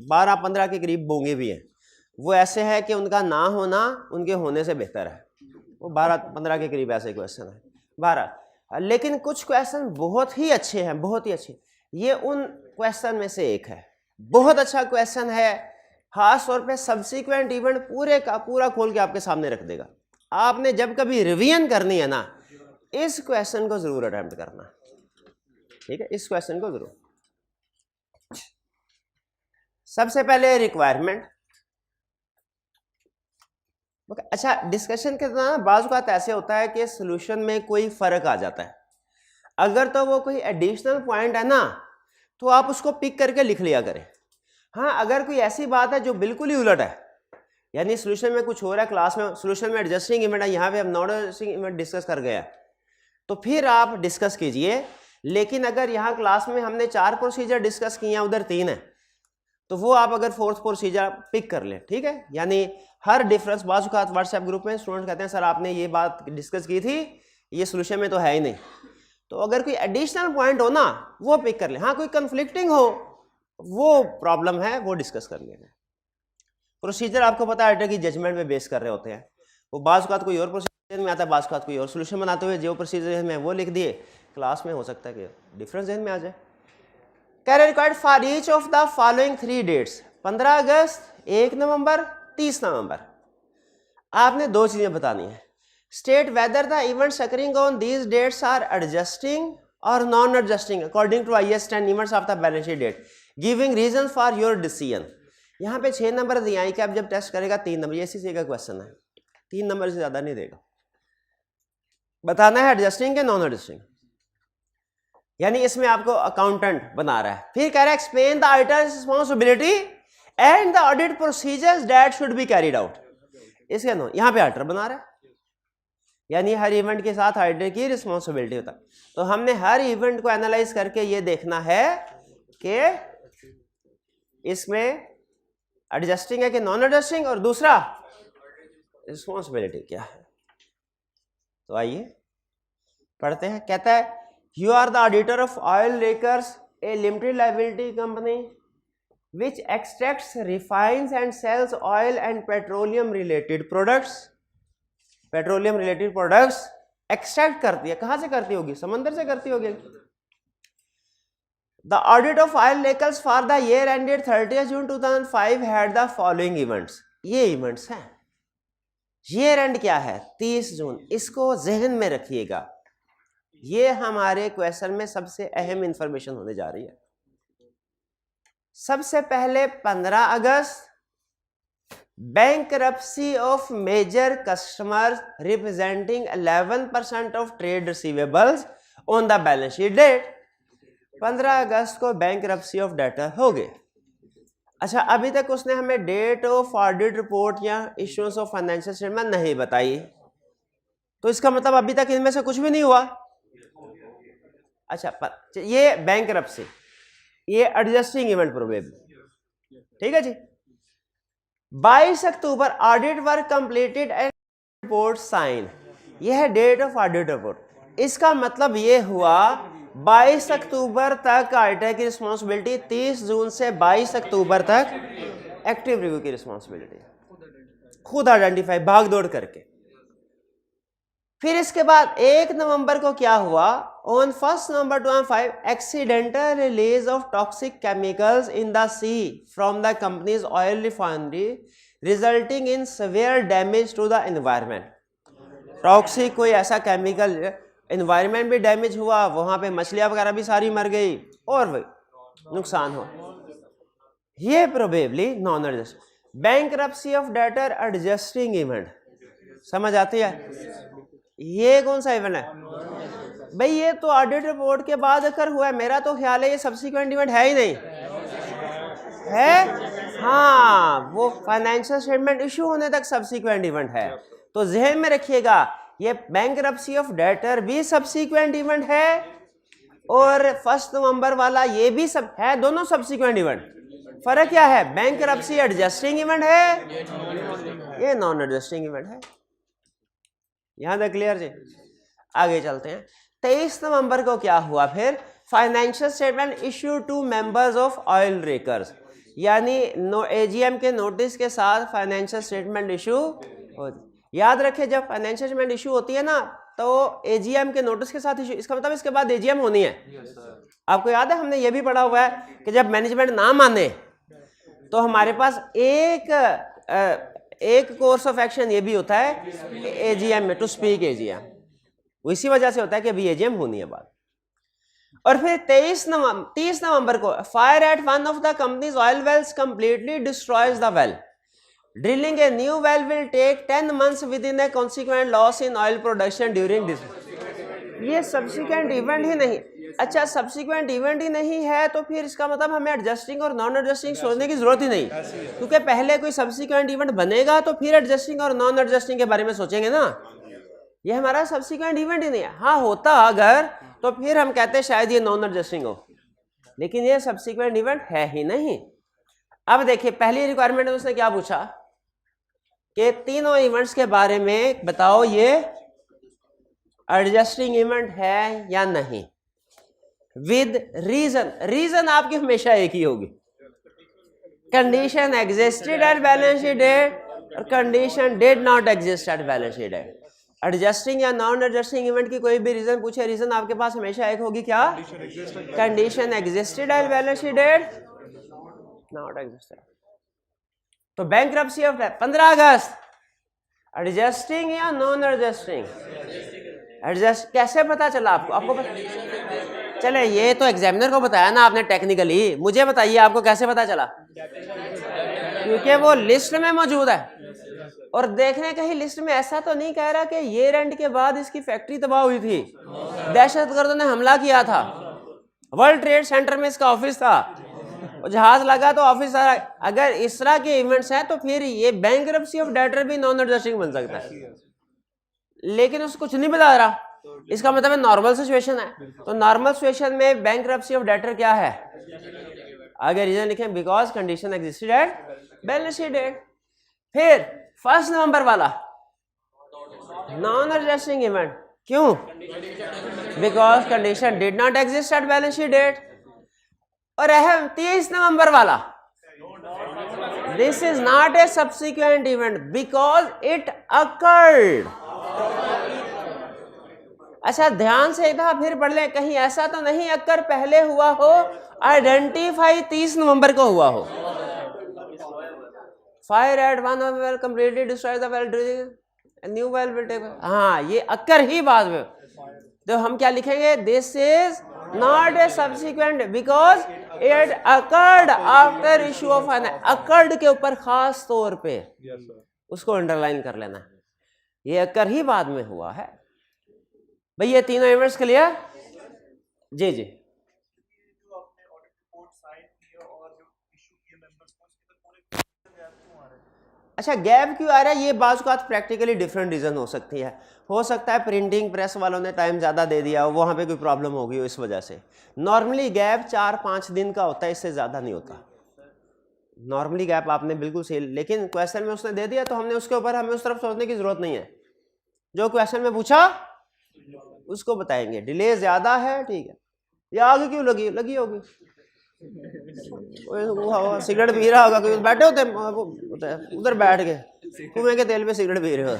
A: 12-15 के करीब बोंगे भी हैं। वो ऐसे है कि उनका ना होना उनके होने से बेहतर है। वो 12-15 के करीब ऐसे क्वेश्चन है 12। लेकिन कुछ क्वेश्चन बहुत ही अच्छे हैं, बहुत ही अच्छे। ये उन क्वेश्चन में से एक है, बहुत अच्छा क्वेश्चन है, खास तौर पे सब्सिक्वेंट इवेंट पूरे का पूरा खोल के आपके सामने रख देगा। आपने जब कभी रिवीजन करनी है ना, इस क्वेश्चन को जरूर अटेम्प्ट करना, ठीक है, इस क्वेश्चन को जरूर। सबसे पहले रिक्वायरमेंट। अच्छा, डिस्कशन के दौरान बाज़ बात ऐसे होता है कि सॉल्यूशन में कोई फर्क आ जाता है, अगर तो वो कोई एडिशनल पॉइंट है ना, तो आप उसको पिक करके लिख लिया करें। हाँ, अगर कोई ऐसी बात है जो बिल्कुल ही उलट है, यानी सॉल्यूशन में कुछ हो रहा है, क्लास में सॉल्यूशन में एडजस्टिंग इवेंट है, यहाँ पे हम नॉन एडजस्टिंग इवेंट डिस्कस कर गया, तो फिर आप डिस्कस कीजिए। लेकिन अगर यहाँ क्लास में हमने 4 प्रोसीजर डिस्कस किए हैं, उधर 3 है, तो वो आप अगर 4th प्रोसीजर पिक कर लें, ठीक है। यानी हर डिफरेंस, बाज़ औक़ात व्हाट्सएप ग्रुप में स्टूडेंट कहते हैं सर आपने ये बात डिस्कस की थी, ये सॉल्यूशन में तो है ही नहीं, तो अगर कोई एडिशनल पॉइंट हो ना, वो पिक कर लें। हाँ, कोई कन्फ्लिक्टिंग हो, वो प्रॉब्लम है, वो डिस्कस कर लेंगे। प्रोसीजर आपको पता है की जजमेंट में बेस कर रहे होते हैं, वो बाज़ औक़ात कोई और प्रोसीजर में आता है, बाज़ औक़ात कोई और सॉल्यूशन बनाते हुए जो प्रोसीजर में वो लिख दिए, क्लास में हो सकता है कि डिफरेंस जहन में आ जाए। Carry required for each of the following 3 dates, 15 August, 1 November, 30 November. आपने 2 चीजें बतानी है। State whether the events occurring on these dates are adjusting और non adjusting according to IAS 10 events of the balance sheet date, giving reason for your decision. यहाँ पे 6 नंबर दिए हैं कि आप जब टेस्ट करेगा 3 नंबर, ये इसी का क्वेश्चन है, 3 नंबर से ज्यादा नहीं देगा। बताना है एडजस्टिंग के नॉन एडजस्टिंग, यानी इसमें आपको अकाउंटेंट बना रहा है। फिर कह रहा है explain the auditors responsibility and the audit procedures that should be carried out. इसके नो यहाँ पे ऑडिटर बना रहा है, यानी हर इवेंट के साथ ऑडिटर की रिस्पांसिबिलिटी होता है। तो हमने हर इवेंट को एनालाइज करके ये देखना है कि इसमें एडजस्टिंग है कि नॉन एडजस्टिंग, और दूसरा रिस्पांसिबिलिटी क्या है। तो आइए पढ़ते हैं। कहता है you are the auditor of Oil Lakers a limited liability company which extracts, refines and sells oil and petroleum related products। Petroleum related products extract करती है, कहां से करती होगी, समंदर से करती होगी। The audit of Oil Lakers for the year ended 30 June 2005 had the following events. ये इवेंट्स हैं। ईयर एंड क्या है, 30 जून, इसको जहन में रखिएगा, ये हमारे क्वेश्चन में सबसे अहम इंफॉर्मेशन होने जा रही है। सबसे पहले 15 अगस्त, bankruptcy of major customers representing 11% of trade receivables on the balance sheet date. 15 अगस्त को बैंकरप्सी ऑफ डेटर हो गए। अच्छा, अभी तक उसने हमें डेट ऑफ ऑडिट रिपोर्ट या इश्यूएंस ऑफ फाइनेंशियल स्टेटमेंट नहीं बताई, तो इसका मतलब अभी तक इनमें से कुछ भी नहीं हुआ। अच्छा, ये बैंकरप्सी, ये एडजस्टिंग इवेंट प्रोबेबल, ठीक है जी। 22 October audit work completed and report sign, यह है डेट ऑफ ऑडिट रिपोर्ट। इसका मतलब ये हुआ 22 अक्टूबर तक ऑडिटर की रिस्पॉन्सिबिलिटी, 30 जून से 22 अक्टूबर तक एक्टिव रिव्यू की रिस्पॉन्सिबिलिटी, खुद आइडेंटिफाई भाग दौड़ करके। फिर इसके बाद 1 नवंबर को क्या हुआ, ऑन 1 नवंबर 2005 accidental release of toxic chemicals in the sea from the company's oil refinery resulting in severe damage to the environment. Toxic कोई ऐसा केमिकल, एनवायरमेंट भी डैमेज हुआ, वहां पे मछलियां वगैरह भी सारी मर गई और नुकसान हो, ये probably non adjust. Bankruptcy of debtor adjusting event, समझ आती है? ये कौन सा इवेंट है भाई? ये तो ऑडिट रिपोर्ट के बाद अगर हुआ है, मेरा तो ख्याल है ये सब्सिक्वेंट इवेंट है ही नहीं है। हाँ, वो फाइनेंशियल स्टेटमेंट इशू होने तक सब्सिक्वेंट इवेंट है, तो जहन में रखिएगा ये बैंकरप्सी ऑफ डेटर भी सब्सिक्वेंट इवेंट है और 1 नवंबर वाला ये भी सब है, दोनों सब्सिक्वेंट इवेंट। फर्क क्या है? बैंकरप्सी एडजस्टिंग इवेंट है, ये नॉन एडजस्टिंग इवेंट है। यहां तक क्लियर जी? आगे चलते हैं। 23 नवंबर को क्या हुआ फिर? Financial statement issue to members of Oil Rakers, यानी एजीएम के नोटिस के साथ फाइनेंशियल स्टेटमेंट इशू होती। याद रखें, जब फाइनेंशियल स्टेटमेंट इशू होती है ना, तो एजीएम के नोटिस के साथ इशू, इसका मतलब इसके बाद एजीएम होनी है। आपको याद है, हमने ये भी पढ़ा हुआ है कि जब मैनेजमेंट ना माने तो हमारे पास एक कोर्स ऑफ एक्शन ये भी होता है एजीएम में, टू स्पीक एजीएम। इसी वजह से होता है कि अभी एजीएम होनी है बात। और फिर 30 नवंबर को fire at one of the company's oil wells completely destroys the well, drilling a new well will take 10 months within a consequent loss in oil production during this. ये सब्सिक्वेंट इवेंट ही नहीं। अच्छा, सब्सिक्वेंट इवेंट ही नहीं है तो फिर इसका मतलब हमें एडजस्टिंग और नॉन एडजस्टिंग सोचने की जरूरत ही नहीं, क्योंकि पहले कोई सब्सिक्वेंट इवेंट बनेगा तो फिर एडजस्टिंग और नॉन एडजस्टिंग के बारे में सोचेंगे ना। ये हमारा सब्सिक्वेंट इवेंट ही नहीं है। हाँ, होता अगर तो फिर हम कहते हैं शायद ये नॉन एडजस्टिंग हो, लेकिन ये सब्सिक्वेंट इवेंट है ही नहीं। अब देखिए, पहली रिक्वायरमेंट में उसने क्या पूछा कि तीनों इवेंट्स के बारे में बताओ, ये एडजस्टिंग इवेंट है या नहीं, विद रीजन। रीजन आपकी हमेशा एक ही होगी, condition existed at balance sheet date और condition did not exist at balance sheet date. Adjusting या नॉन एडजस्टिंग इवेंट की कोई भी रीजन पूछे, रीजन आपके पास हमेशा एक होगी, क्या? Condition existed at balance sheet date, not existed. तो बैंकरप्सी ऑफ 15 अगस्त, एडजस्टिंग या नॉन एडजस्टिंग? एडजस्ट कैसे पता चला आपको? आपको पता चले, ये तो एग्जामिनर को बताया ना आपने टेक्निकली, मुझे बताइए आपको कैसे पता चला? क्योंकि वो लिस्ट में मौजूद है। और देखने कहीं लिस्ट में ऐसा तो नहीं कह रहा कि ईयर एंड के बाद इसकी फैक्ट्री तबाह हुई थी, दहशतगर्दों ने हमला किया था, वर्ल्ड ट्रेड सेंटर में इसका ऑफिस था, जहाज लगा तो ऑफिस आ। अगर इस तरह के इवेंट्स हैं तो फिर ये बैंकरप्सी ऑफ डेटर भी नॉन एडजस्टिंग बन सकता है, लेकिन उसको कुछ नहीं बता रहा। इसका मतलब नॉर्मल सिचुएशन है, तो नॉर्मल सिचुएशन में बैंकरप्सी ऑफ डेटर क्या है? आगे रीजन लिखें, because condition existed at balance sheet date. फिर 1 नवंबर वाला नॉन एडजस्टिंग इवेंट, क्यों? Because condition did not exist at balance sheet date. और अहम 30 नवंबर वाला, this is not a subsequent event because it occurred. अच्छा, ध्यान से एक दफा फिर पढ़ लें, कहीं ऐसा तो नहीं अक्कर पहले हुआ हो, आइडेंटिफाई 30 नवंबर को हुआ हो। Fire at one of well completely destroy the well, drilling new well will take. हाँ, ये अक्कर ही बाद में, तो हम क्या लिखेंगे? This is not a subsequent because it occurred after issue of finance. Occurred के ऊपर खास तौर पे उसको अंडरलाइन कर लेना, ये अक्कर ही बाद में हुआ है। भाई ये तीनों इवेंट्स क्लियर? जी जी। अच्छा गैप क्यों आ रहा है, ये बाज़ का प्रैक्टिकली डिफरेंट रीज़न हो सकती है। हो सकता है प्रिंटिंग प्रेस वालों ने टाइम ज़्यादा दे दिया, वहाँ पे कोई प्रॉब्लम हो गई हो इस वजह से। नॉर्मली गैप 4-5 दिन का होता है, इससे ज़्यादा नहीं होता नॉर्मली गैप। आपने बिल्कुल सही, लेकिन क्वेश्चन में उसने दे दिया तो हमने उसके ऊपर, हमें उस तरफ सोचने की ज़रूरत नहीं है। जो क्वेश्चन में पूछा उसको बताएंगे। डिले ज़्यादा है, ठीक है, या आगे क्यों लगी होगी, सिगरेट पी रहा होगा कोई, बैठे होते उधर बैठ के कुएं के तेल पे सिगरेट पी रहे हो।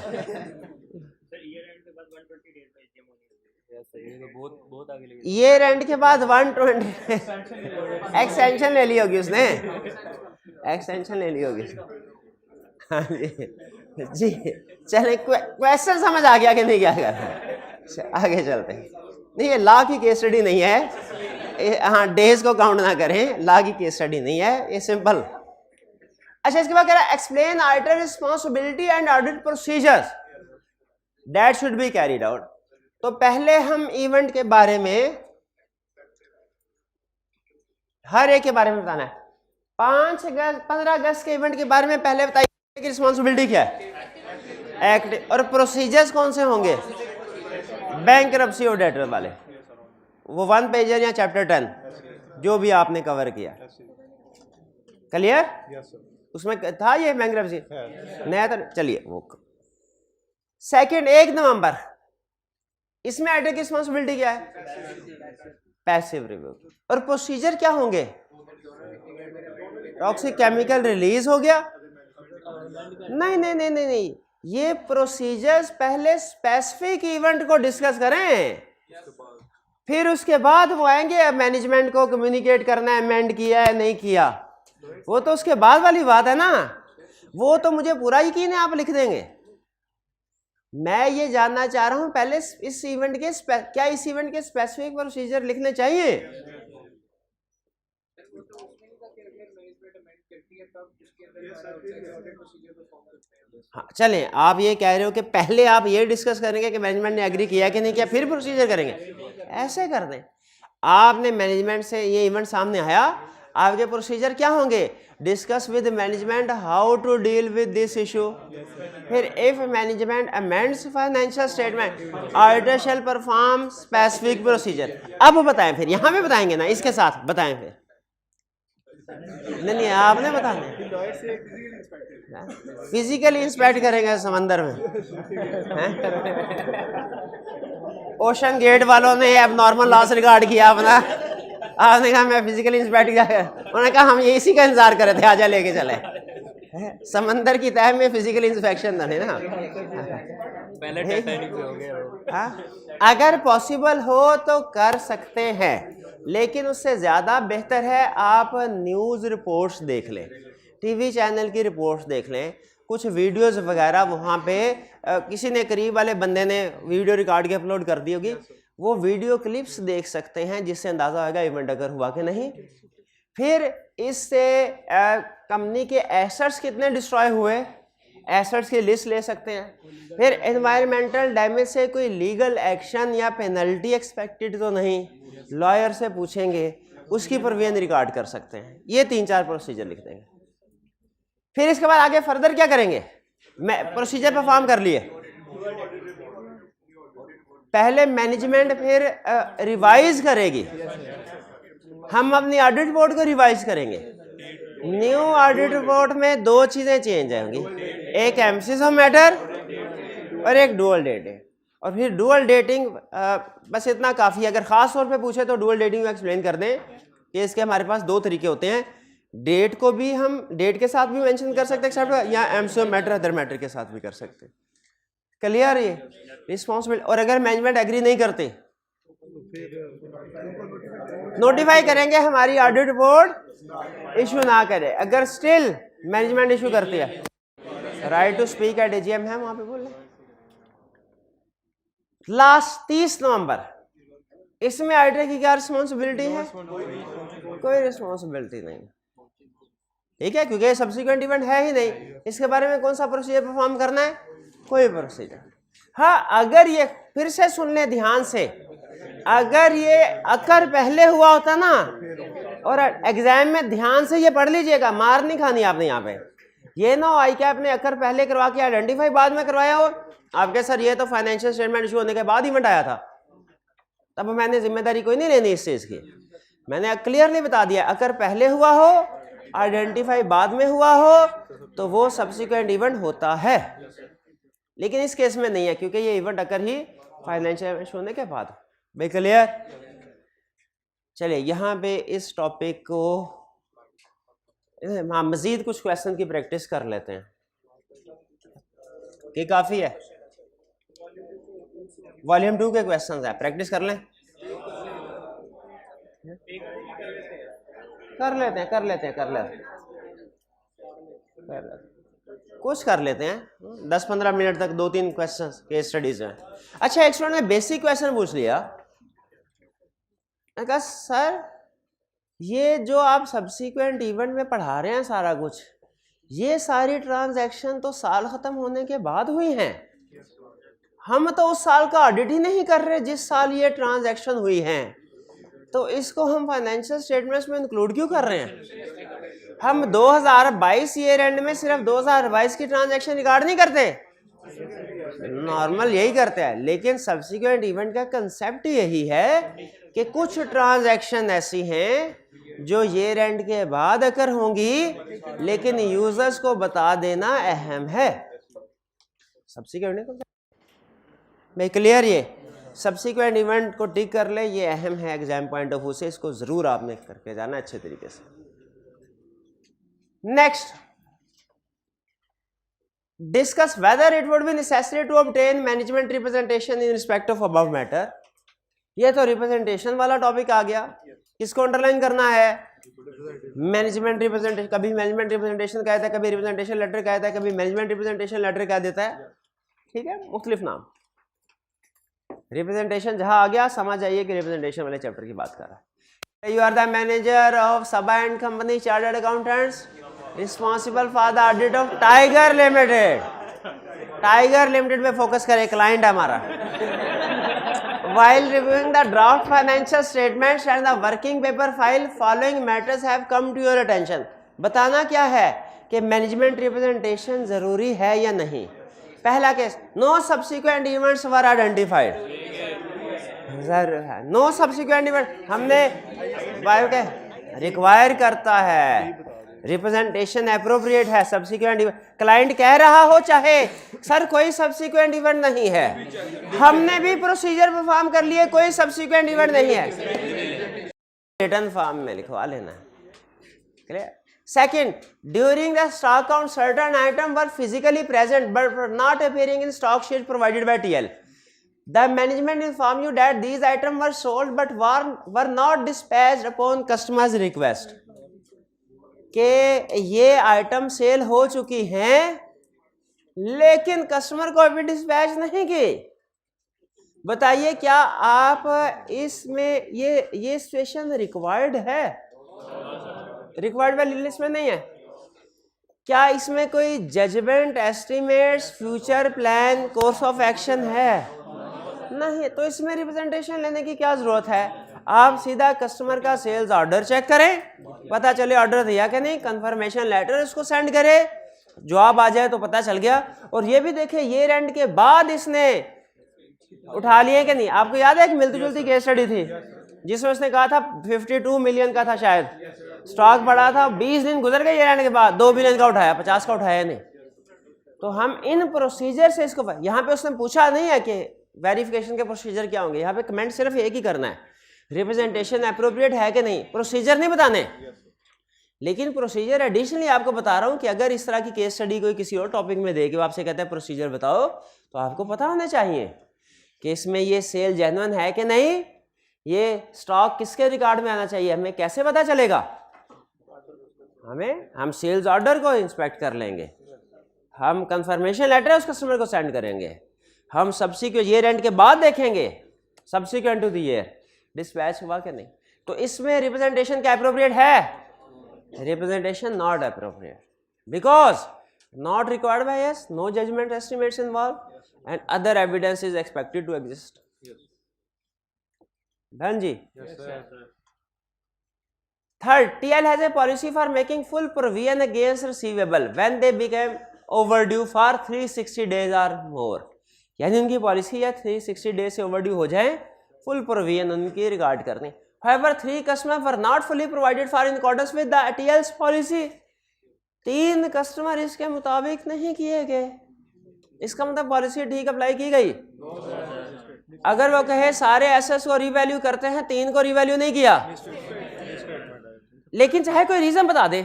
A: ईयर एंड के बाद 120 एक्सटेंशन ले ली होगी उसने, एक्सटेंशन ले ली होगी। हाँ जी चले, क्वेश्चन समझ आ गया कि नहीं क्या कर रहा है, आगे चलते हैं। नहीं ये लॉ की केस स्टडी नहीं है, हाँ डेज को काउंट ना करें, लॉ की केस स्टडी नहीं है, ये सिंपल। अच्छा इसके बाद कह रहा है explain auditor responsibility and audit procedures that should be carried out. तो पहले हम इवेंट के बारे में, हर एक के बारे में बताना है। 5 अगस्त 15 अगस्त के इवेंट के बारे में पहले बताइए कि रिस्पॉन्सिबिलिटी क्या है, एक्ट और प्रोसीजर्स कौन से होंगे, बैंकरप्सी और डेटर वाले, वो 1 पेजर या चैप्टर 10 जो भी आपने कवर किया। क्लियर? उसमें था ये बैंकरप्सी नया था। चलिए वो सेकंड 1 नवंबर, इसमें ऑडिटर की रिस्पॉन्सिबिलिटी क्या है, पैसिव रिव्यू। और प्रोसीजर क्या होंगे, टॉक्सिक केमिकल रिलीज हो गया, नहीं, ये प्रोसीजर्स पहले स्पेसिफिक इवेंट को डिस्कस करें, फिर उसके बाद वो आएंगे मैनेजमेंट को कम्युनिकेट करना है, अमेंड किया है नहीं किया, वो तो उसके बाद वाली बात है ना। वो तो मुझे पूरा यकीन है आप लिख देंगे। मैं ये जानना चाह रहा हूं पहले इस इवेंट के क्या इस इवेंट के स्पेसिफिक प्रोसीजर लिखने चाहिए। हाँ चलें, आप ये कह रहे हो कि पहले आप ये डिस्कस करेंगे कि मैनेजमेंट ने एग्री किया कि नहीं किया, फिर प्रोसीजर करेंगे, ऐसे कर दें। आपने मैनेजमेंट से ये इवेंट सामने आया, आपके प्रोसीजर क्या होंगे, discuss with management how to deal with this issue, फिर if management amends financial statement auditor shall perform specific procedure. अब बताएं, फिर यहाँ पे बताएंगे ना, इसके साथ बताएं फिर। नहीं आपने बताना, फिजिकली इंस्पेक्ट करेंगे समंदर में। ओशन गेट वालों ने अब नॉर्मल लॉस रिकॉर्ड किया अपना, आपने कहा मैं फिजिकली इंस्पेक्ट किया, उन्होंने कहा हम ये इसी का इंतजार कर रहे थे, आजा लेके चले। समंदर की तह में फिजिकल इंस्पेक्शन था ना, पहले टाइटैनिक पे हो गया। अगर पॉसिबल हो तो कर सकते हैं, लेकिन उससे ज़्यादा बेहतर है आप न्यूज़ रिपोर्ट्स देख लें, टीवी चैनल की रिपोर्ट्स देख लें, कुछ वीडियोस वगैरह वहाँ पे किसी ने करीब वाले बंदे ने वीडियो रिकॉर्ड के अपलोड कर दी होगी, वो वीडियो क्लिप्स देख सकते हैं, जिससे अंदाज़ा होगा इवेंट अगर हुआ कि नहीं। फिर इससे कंपनी के एसेट्स कितने डिस्ट्रॉय हुए, एसेट्स की लिस्ट ले सकते हैं। फिर एनवायरमेंटल डैमेज से कोई लीगल एक्शन या पेनल्टी एक्सपेक्टेड तो नहीं, लॉयर से पूछेंगे, उसकी प्रोविजन रिकॉर्ड कर सकते हैं। ये 3-4 प्रोसीजर लिख देंगे। फिर इसके बाद आगे फर्दर क्या करेंगे, मैं प्रोसीजर परफॉर्म कर लिए, पहले मैनेजमेंट फिर रिवाइज करेगी, हम अपनी ऑडिट रिपोर्ट को रिवाइज करेंगे। न्यू ऑडिट रिपोर्ट में 2 चीज़ें चेंज होंगी, एक एम्फसिस ऑफ मैटर और एक डुअल डेटिंग। और फिर डुअल डेटिंग बस इतना काफ़ी है, अगर ख़ास तौर पे पूछे तो डुअल डेटिंग को एक्सप्लेन कर दें कि इसके हमारे पास 2 तरीके होते हैं, डेट को भी हम डेट के साथ भी मेंशन कर सकते हैं या emphasis of matter other matter के साथ भी कर सकते हैं। क्लियर ये रिस्पॉन्सिबिलिटी। और अगर मैनेजमेंट एग्री नहीं करते नोटिफाई करेंगे, हमारी ऑडिट रिपोर्ट इशू ना करे। अगर स्टिल मैनेजमेंट इशू करती है, right to speak at AGM है, वहां पे बोल रहे। लास्ट 30 नवंबर, इसमें ऑडिटर की क्या रिस्पॉन्सिबिलिटी है, कोई रिस्पॉन्सिबिलिटी नहीं, ठीक है, क्योंकि सब्सिक्वेंट इवेंट है ही नहीं। इसके बारे में कौन सा प्रोसीजर परफॉर्म करना है, कोई प्रोसीजर। हाँ अगर ये फिर से सुन ले ध्यान से, अगर ये अकर पहले हुआ होता ना, और एग्जाम में ध्यान से ये पढ़ लीजिएगा, मार नहीं खानी आपने यहाँ पे, ये ना आई कैप ने अकर पहले करवा के आइडेंटिफाई बाद में करवाया हो आपके सर ये तो फाइनेंशियल स्टेटमेंट इशू होने के बाद इवेंट आया था, तब मैंने जिम्मेदारी कोई नहीं लेनी इस चीज की। मैंने क्लियरली बता दिया अगर पहले हुआ हो आइडेंटिफाई बाद में हुआ हो तो वो सब्सिक्वेंट इवेंट होता है, लेकिन इस केस में नहीं है क्योंकि ये इवेंट अगर ही फाइनेंशियल इवेंट होने के बाद। भाई क्लियर? चलिए यहाँ पे इस टॉपिक को हाँ मजीद कुछ क्वेश्चन की प्रैक्टिस कर लेते हैं कि काफी है। वॉल्यूम 2 के क्वेश्चंस है, प्रैक्टिस कर लें। कर लेते हैं कुछ कर लेते हैं 10-15 मिनट तक 2-3 क्वेश्चंस केस स्टडीज में। अच्छा एक स्टूडेंट ने बेसिक क्वेश्चन पूछ लिया, मैं कहा सर ये जो आप सब्सिक्वेंट इवेंट में पढ़ा रहे हैं सारा कुछ, ये सारी ट्रांजैक्शन तो साल खत्म होने के बाद हुई हैं, हम तो उस साल का ऑडिट ही नहीं कर रहे जिस साल ये ट्रांजैक्शन हुई हैं, तो इसको हम फाइनेंशियल स्टेटमेंट्स में इंक्लूड क्यों कर रहे हैं? हम 2022 ईयर एंड में सिर्फ 2022 की ट्रांजैक्शन रिकॉर्ड नहीं करते, नॉर्मल यही करते हैं, लेकिन सब्सिक्वेंट इवेंट का कंसेप्ट यही है कि कुछ ट्रांजैक्शन ऐसी हैं जो ईयर एंड के बाद अकर होंगी, लेकिन यूजर्स को बता देना अहम है। सब्सिक्वेंट मैं क्लियर? ये सब्सिक्वेंट इवेंट को टिक कर ले, ये अहम है एग्जाम पॉइंट ऑफ व्यू से, इसको जरूर आपने करके जाना अच्छे तरीके से। Next, discuss whether it would be necessary to obtain management representation in respect of above matter. ये तो रिप्रेजेंटेशन वाला टॉपिक आ गया, किसको अंडरलाइन करना है? Management representation. कभी मैनेजमेंट रिप्रेजेंटेशन कहता है, कभी रिप्रेजेंटेशन लेटर कहता है, कभी मैनेजमेंट रिप्रेजेंटेशन लेटर कह देता है, ठीक है, मुख्तलिफ नाम। रिप्रेजेंटेशन जहां आ गया समझ जाइए कि रिप्रेजेंटेशन वाले चैप्टर की बात कर रहा है। You are the manager of Saba and company chartered accountants responsible for the audit of Tiger Limited. Tiger Limited पे फोकस करें, क्लाइंट है हमारा। While reviewing the draft financial statements and the working paper file, following matters have come to your attention। बताना क्या है कि मैनेजमेंट रिप्रेजेंटेशन जरूरी है या नहीं। पहला केस, नो सब्सिक्वेंट इवेंट्स वर आइडेंटिफाइड। नो सब्सिक्वेंट इवेंट हमने रिक्वायर करता है, रिप्रेजेंटेशन एप्रोप्रिएट है, सब्सिक्वेंट इवेंट क्लाइंट कह रहा हो चाहे सर कोई सब्सिक्वेंट इवेंट नहीं है, हमने भी प्रोसीजर परफॉर्म कर लिए, कोई सब्सिक्वेंट इवेंट नहीं है, रिटर्न फॉर्म में लिखवा लेना है। Second, during the stock count certain item were physically present but not appearing in stock sheet provided by TL. The management inform you that these item were sold but were not dispatched upon customers request. कि ये आइटम सेल हो चुकी हैं लेकिन कस्टमर को अभी डिस्पैच नहीं की। बताइए क्या आप इसमें ये सिचुएशन रिक्वायर्ड है? रिक्वायर्ड वाली लिस्ट में नहीं है। क्या इसमें कोई judgement, estimates, future plan, course of action है? नहीं, तो इसमें रिप्रेजेंटेशन लेने की क्या जरूरत है? आप सीधा कस्टमर का सेल्स ऑर्डर चेक करें, पता चले ऑर्डर दिया कि नहीं, कंफर्मेशन लेटर उसको सेंड करें, जवाब आ जाए तो पता चल गया। और ये भी देखें ईयर एंड के बाद इसने उठा लिए कि नहीं। आपको याद है एक मिलती जुलती केस स्टडी थी जिसमें उसने कहा था 52 मिलियन का था शायद, स्टॉक बढ़ा था, 20 दिन गुजर गए ईयर एंड के बाद 2 बिलियन का उठाया, 50 का उठाया नहीं। तो हम इन प्रोसीजर से इसको, यहाँ पे उसने पूछा नहीं है कि वेरिफिकेशन के प्रोसीजर क्या होंगे, यहाँ पे कमेंट सिर्फ एक ही करना है, रिप्रेजेंटेशन एप्रोप्रिएट है कि नहीं, प्रोसीजर नहीं बताने। लेकिन प्रोसीजर एडिशनली आपको बता रहा हूं कि अगर इस तरह की केस स्टडी कोई किसी और टॉपिक में दे के आपसे कहता है प्रोसीजर बताओ, तो आपको पता होना चाहिए कि इसमें ये सेल जेन्युइन है कि नहीं, ये स्टॉक किसके रिकॉर्ड में आना चाहिए। हमें कैसे पता चलेगा? हम सेल्स ऑर्डर को इंस्पेक्ट कर लेंगे, हम कंफर्मेशन लेटर उस कस्टमर को सेंड करेंगे, हम सब्सिक्वेंट ईयर एंड के बाद देखेंगे subsequent to the year dispatch हुआ कि नहीं। तो इसमें रिप्रेजेंटेशन क्या एप्रोप्रिएट है? Representation not appropriate because not required by yes, no judgement estimates involve and other evidence is expected to exist. Done जी? Third, TL has a policy for making full provision against receivable when they became overdue for 360 days or more. यानी उनकी पॉलिसी है 360 डेज से ओवरड्यू हो जाए, फुल प्रोविजन उनकी रिगार्ड करनी. However, 3 customers were not fully provided for in accordance with the TL's policy. 3 customer इसके मुताबिक नहीं किए गए. इसका मतलब पॉलिसी ठीक अप्लाई की गई. अगर वो कहे सारे एसेट्स को रिवैल्यू करते हैं, 3 को रिवैल्यू नहीं किया, लेकिन चाहे कोई रीजन बता दे,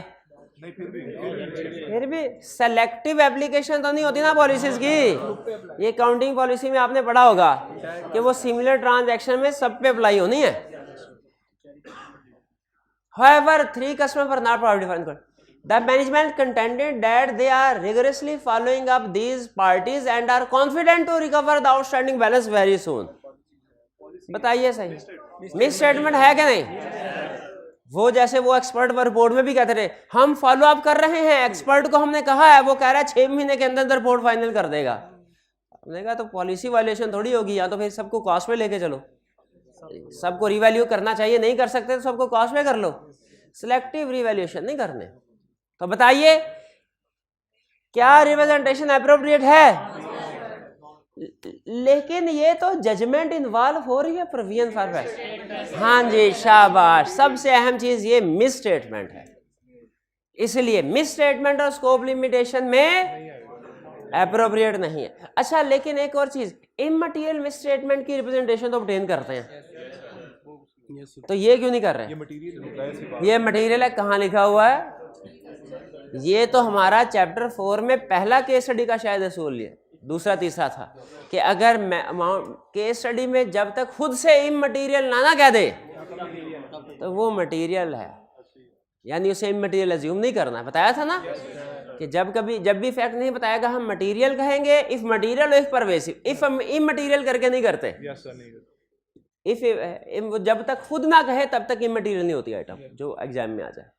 A: फिर भी सेलेक्टिव एप्लीकेशन तो नहीं होती ना पॉलिसीज की. ये काउंटिंग पॉलिसी में आपने पढ़ा होगा कि वो सिमिलर ट्रांजैक्शन में सब पे अप्लाई होनी है. However, 3 customers were not provided for. The management contended that they are rigorously following up these parties and are confident to recover the outstanding balance very soon. बताइए सही मिस स्टेटमेंट है कि नहीं? वो जैसे वो एक्सपर्ट रिपोर्ट में भी कहते रहे, हम फॉलो अप कर रहे हैं, एक्सपर्ट को हमने कहा है, वो कह रहा है 6 महीने के अंदर रिपोर्ट फाइनल कर देगा. हमने कहा तो पॉलिसी वायलेशन थोड़ी होगी, या तो फिर सबको कॉस्ट में लेके चलो, सबको रिवैल्यू करना चाहिए, नहीं कर सकते तो सबको कॉस्ट में कर लो, सिलेक्टिव रिवैल्यूएशन नहीं करने. तो बताइए क्या रिप्रेजेंटेशन एप्रोप्रिएट है? लेकिन ये तो जजमेंट इन्वॉल्व हो रही है प्रोविजन फॉर फैक्ट. हाँ जी शाबाश, सबसे अहम चीज ये मिस स्टेटमेंट है. इसलिए मिस स्टेटमेंट और स्कोप लिमिटेशन में एप्रोप्रिएट नहीं है. अच्छा, लेकिन एक और चीज, इमटेरियल मिस स्टेटमेंट की रिप्रेजेंटेशन तो ऑब्टेन करते हैं, तो ये क्यों नहीं कर रहे? ये मटेरियल है, कहाँ लिखा हुआ है? ये तो हमारा चैप्टर 4 में पहला केस स्टडी का शायद असूल है, दूसरा तीसरा था कि अगर केस स्टडी में जब तक खुद से इमटेरियल ना कह दे तो वो मटेरियल है, यानी उसे इमटेरियल अज्यूम नहीं करना. बताया था ना कि जब भी फैक्ट नहीं बताएगा हम मटेरियल कहेंगे, if material if pervasive, if immaterial करके नहीं करते. इफ जब तक खुद ना कहे तब तक इमटेरियल नहीं होती आइटम जो एग्जाम में आ जाए.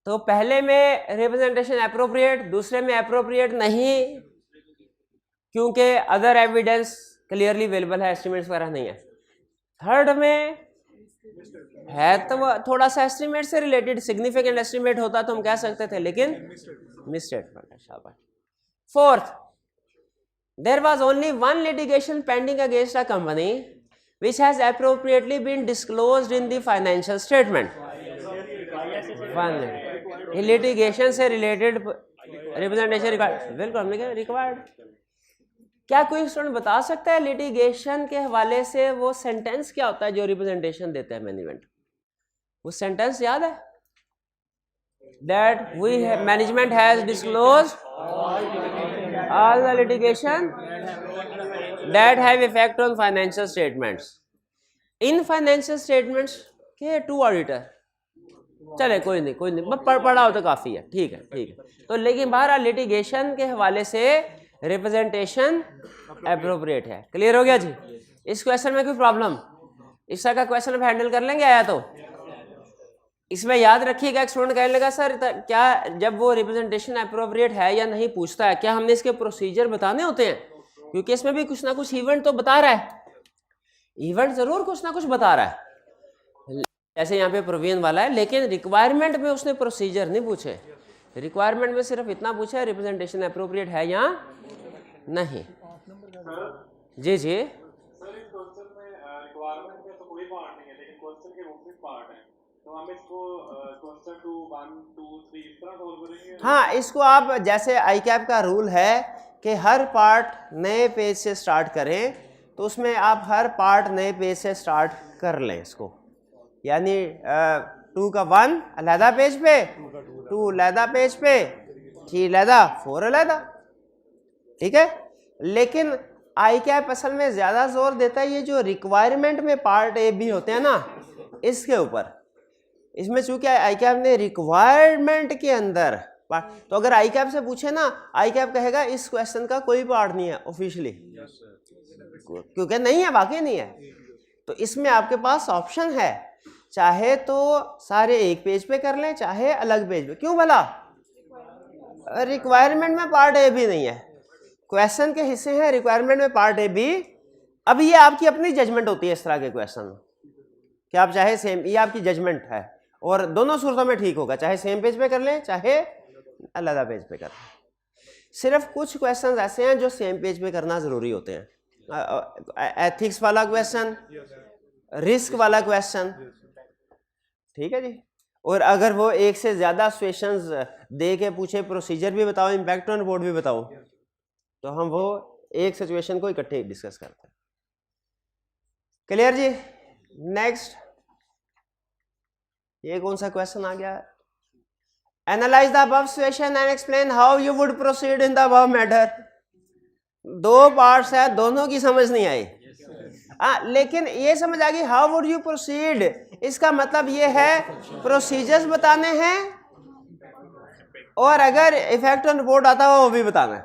A: तो पहले में रिप्रेजेंटेशन एप्रोप्रिएट, दूसरे में एप्रोप्रिएट नहीं क्योंकि अदर एविडेंस क्लियरली अवेलेबल है, एस्टिमेट्स वगैरह नहीं है. थर्ड में है तो थोड़ा सा एस्टिमेट से रिलेटेड, सिग्निफिकेंट एस्टिमेट होता तो हम कह सकते थे, लेकिन मिस स्टेटमेंट है. शाबाश. Fourth, there was only one litigation pending against a company which has appropriately been disclosed in the financial statement. One litigation से related representation required. बिल्कुल हमने कहा required. क्या कोई स्टूडेंट बता सकता है लिटिगेशन के हवाले से वो सेंटेंस क्या होता है जो रिप्रेजेंटेशन देता है मैनेजमेंट? वो सेंटेंस याद है? That we have, management has disclosed all the litigation that have effect on financial statements. In financial statements के 2 ऑडिटर, चले कोई नहीं पढ़ा हो तो काफ़ी है, ठीक है. तो लेकिन बहरहाल लिटिगेशन के हवाले से रिप्रेजेंटेशन एप्रोप्रिएट है. क्लियर हो गया जी? इस क्वेश्चन में कोई प्रॉब्लम? इस तरह का क्वेश्चन आप हैंडल कर लेंगे? आया तो इसमें याद रखिएगा, एक स्टूडेंट कहने लगा सर क्या जब वो रिप्रेजेंटेशन एप्रोप्रिएट है या नहीं पूछता है, क्या हमने इसके प्रोसीजर बताने होते हैं? क्योंकि इसमें भी कुछ ना कुछ इवेंट तो बता रहा है, इवेंट जरूर कुछ ना कुछ बता रहा है, जैसे यहाँ पे प्रोविजन वाला है, लेकिन रिक्वायरमेंट में उसने प्रोसीजर नहीं पूछे. रिक्वायरमेंट में सिर्फ इतना पूछा है रिप्रेजेंटेशन एप्रोप्रिएट है या नहीं. जी जी हाँ, इसको आप जैसे आई कैप का रूल है कि हर पार्ट नए पेज से स्टार्ट करें, तो उसमें आप हर पार्ट नए पेज से स्टार्ट कर लें इसको, यानी 2 का 1 अलहदा पेज पे, 2 अलहदा पेज पे, 3 अलहदा, 4 अलहदा. ठीक है, लेकिन आई कैप असल में ज़्यादा जोर देता है ये जो रिक्वायरमेंट में पार्ट ए बी होते हैं ना, इसके ऊपर. इसमें चूंकि आई कैप ने रिक्वायरमेंट के अंदर, तो अगर आई कैप से पूछे ना, आई कैप कहेगा इस क्वेश्चन का कोई पार्ट नहीं है ऑफिशियली, क्योंकि नहीं है, वाकई नहीं है. तो इसमें आपके पास ऑप्शन है, चाहे तो सारे एक पेज पे कर लें, चाहे अलग पेज पे. क्यों भला? रिक्वायरमेंट में पार्ट ए भी नहीं है, क्वेश्चन के हिस्से हैं रिक्वायरमेंट में पार्ट ए बी. अब ये आपकी अपनी जजमेंट होती है इस तरह के क्वेश्चन में. कि आप चाहे सेम, ये आपकी जजमेंट है और दोनों सूरतों में ठीक होगा, चाहे सेम पेज पे कर लें चाहे अलग पेज पे कर लें। सिर्फ कुछ क्वेश्चन ऐसे हैं जो सेम पेज पे करना ज़रूरी होते हैं, एथिक्स वाला क्वेश्चन, रिस्क वाला क्वेश्चन, ठीक है जी। और अगर वो एक से ज़्यादा सिचुएशंस दे के पूछे प्रोसीजर भी बताओ, इम्पैक्ट ऑन रिपोर्ट भी बताओ, तो हम वो एक सिचुएशन को इकट्ठे डिस्कस करते हैं। क्लियर जी। नेक्स्ट, ये कौन सा क्वेश्चन आ गया? Analyse the above situation and explain how you would proceed in the above matter. दो पार्ट्स है, दोनों की समझ नहीं आई। लेकिन ये समझ आ गई हाउ वुड यू प्रोसीड, इसका मतलब ये है प्रोसीजर्स बताने हैं और अगर इफेक्ट ऑन रिपोर्ट आता हो वो भी बताना है,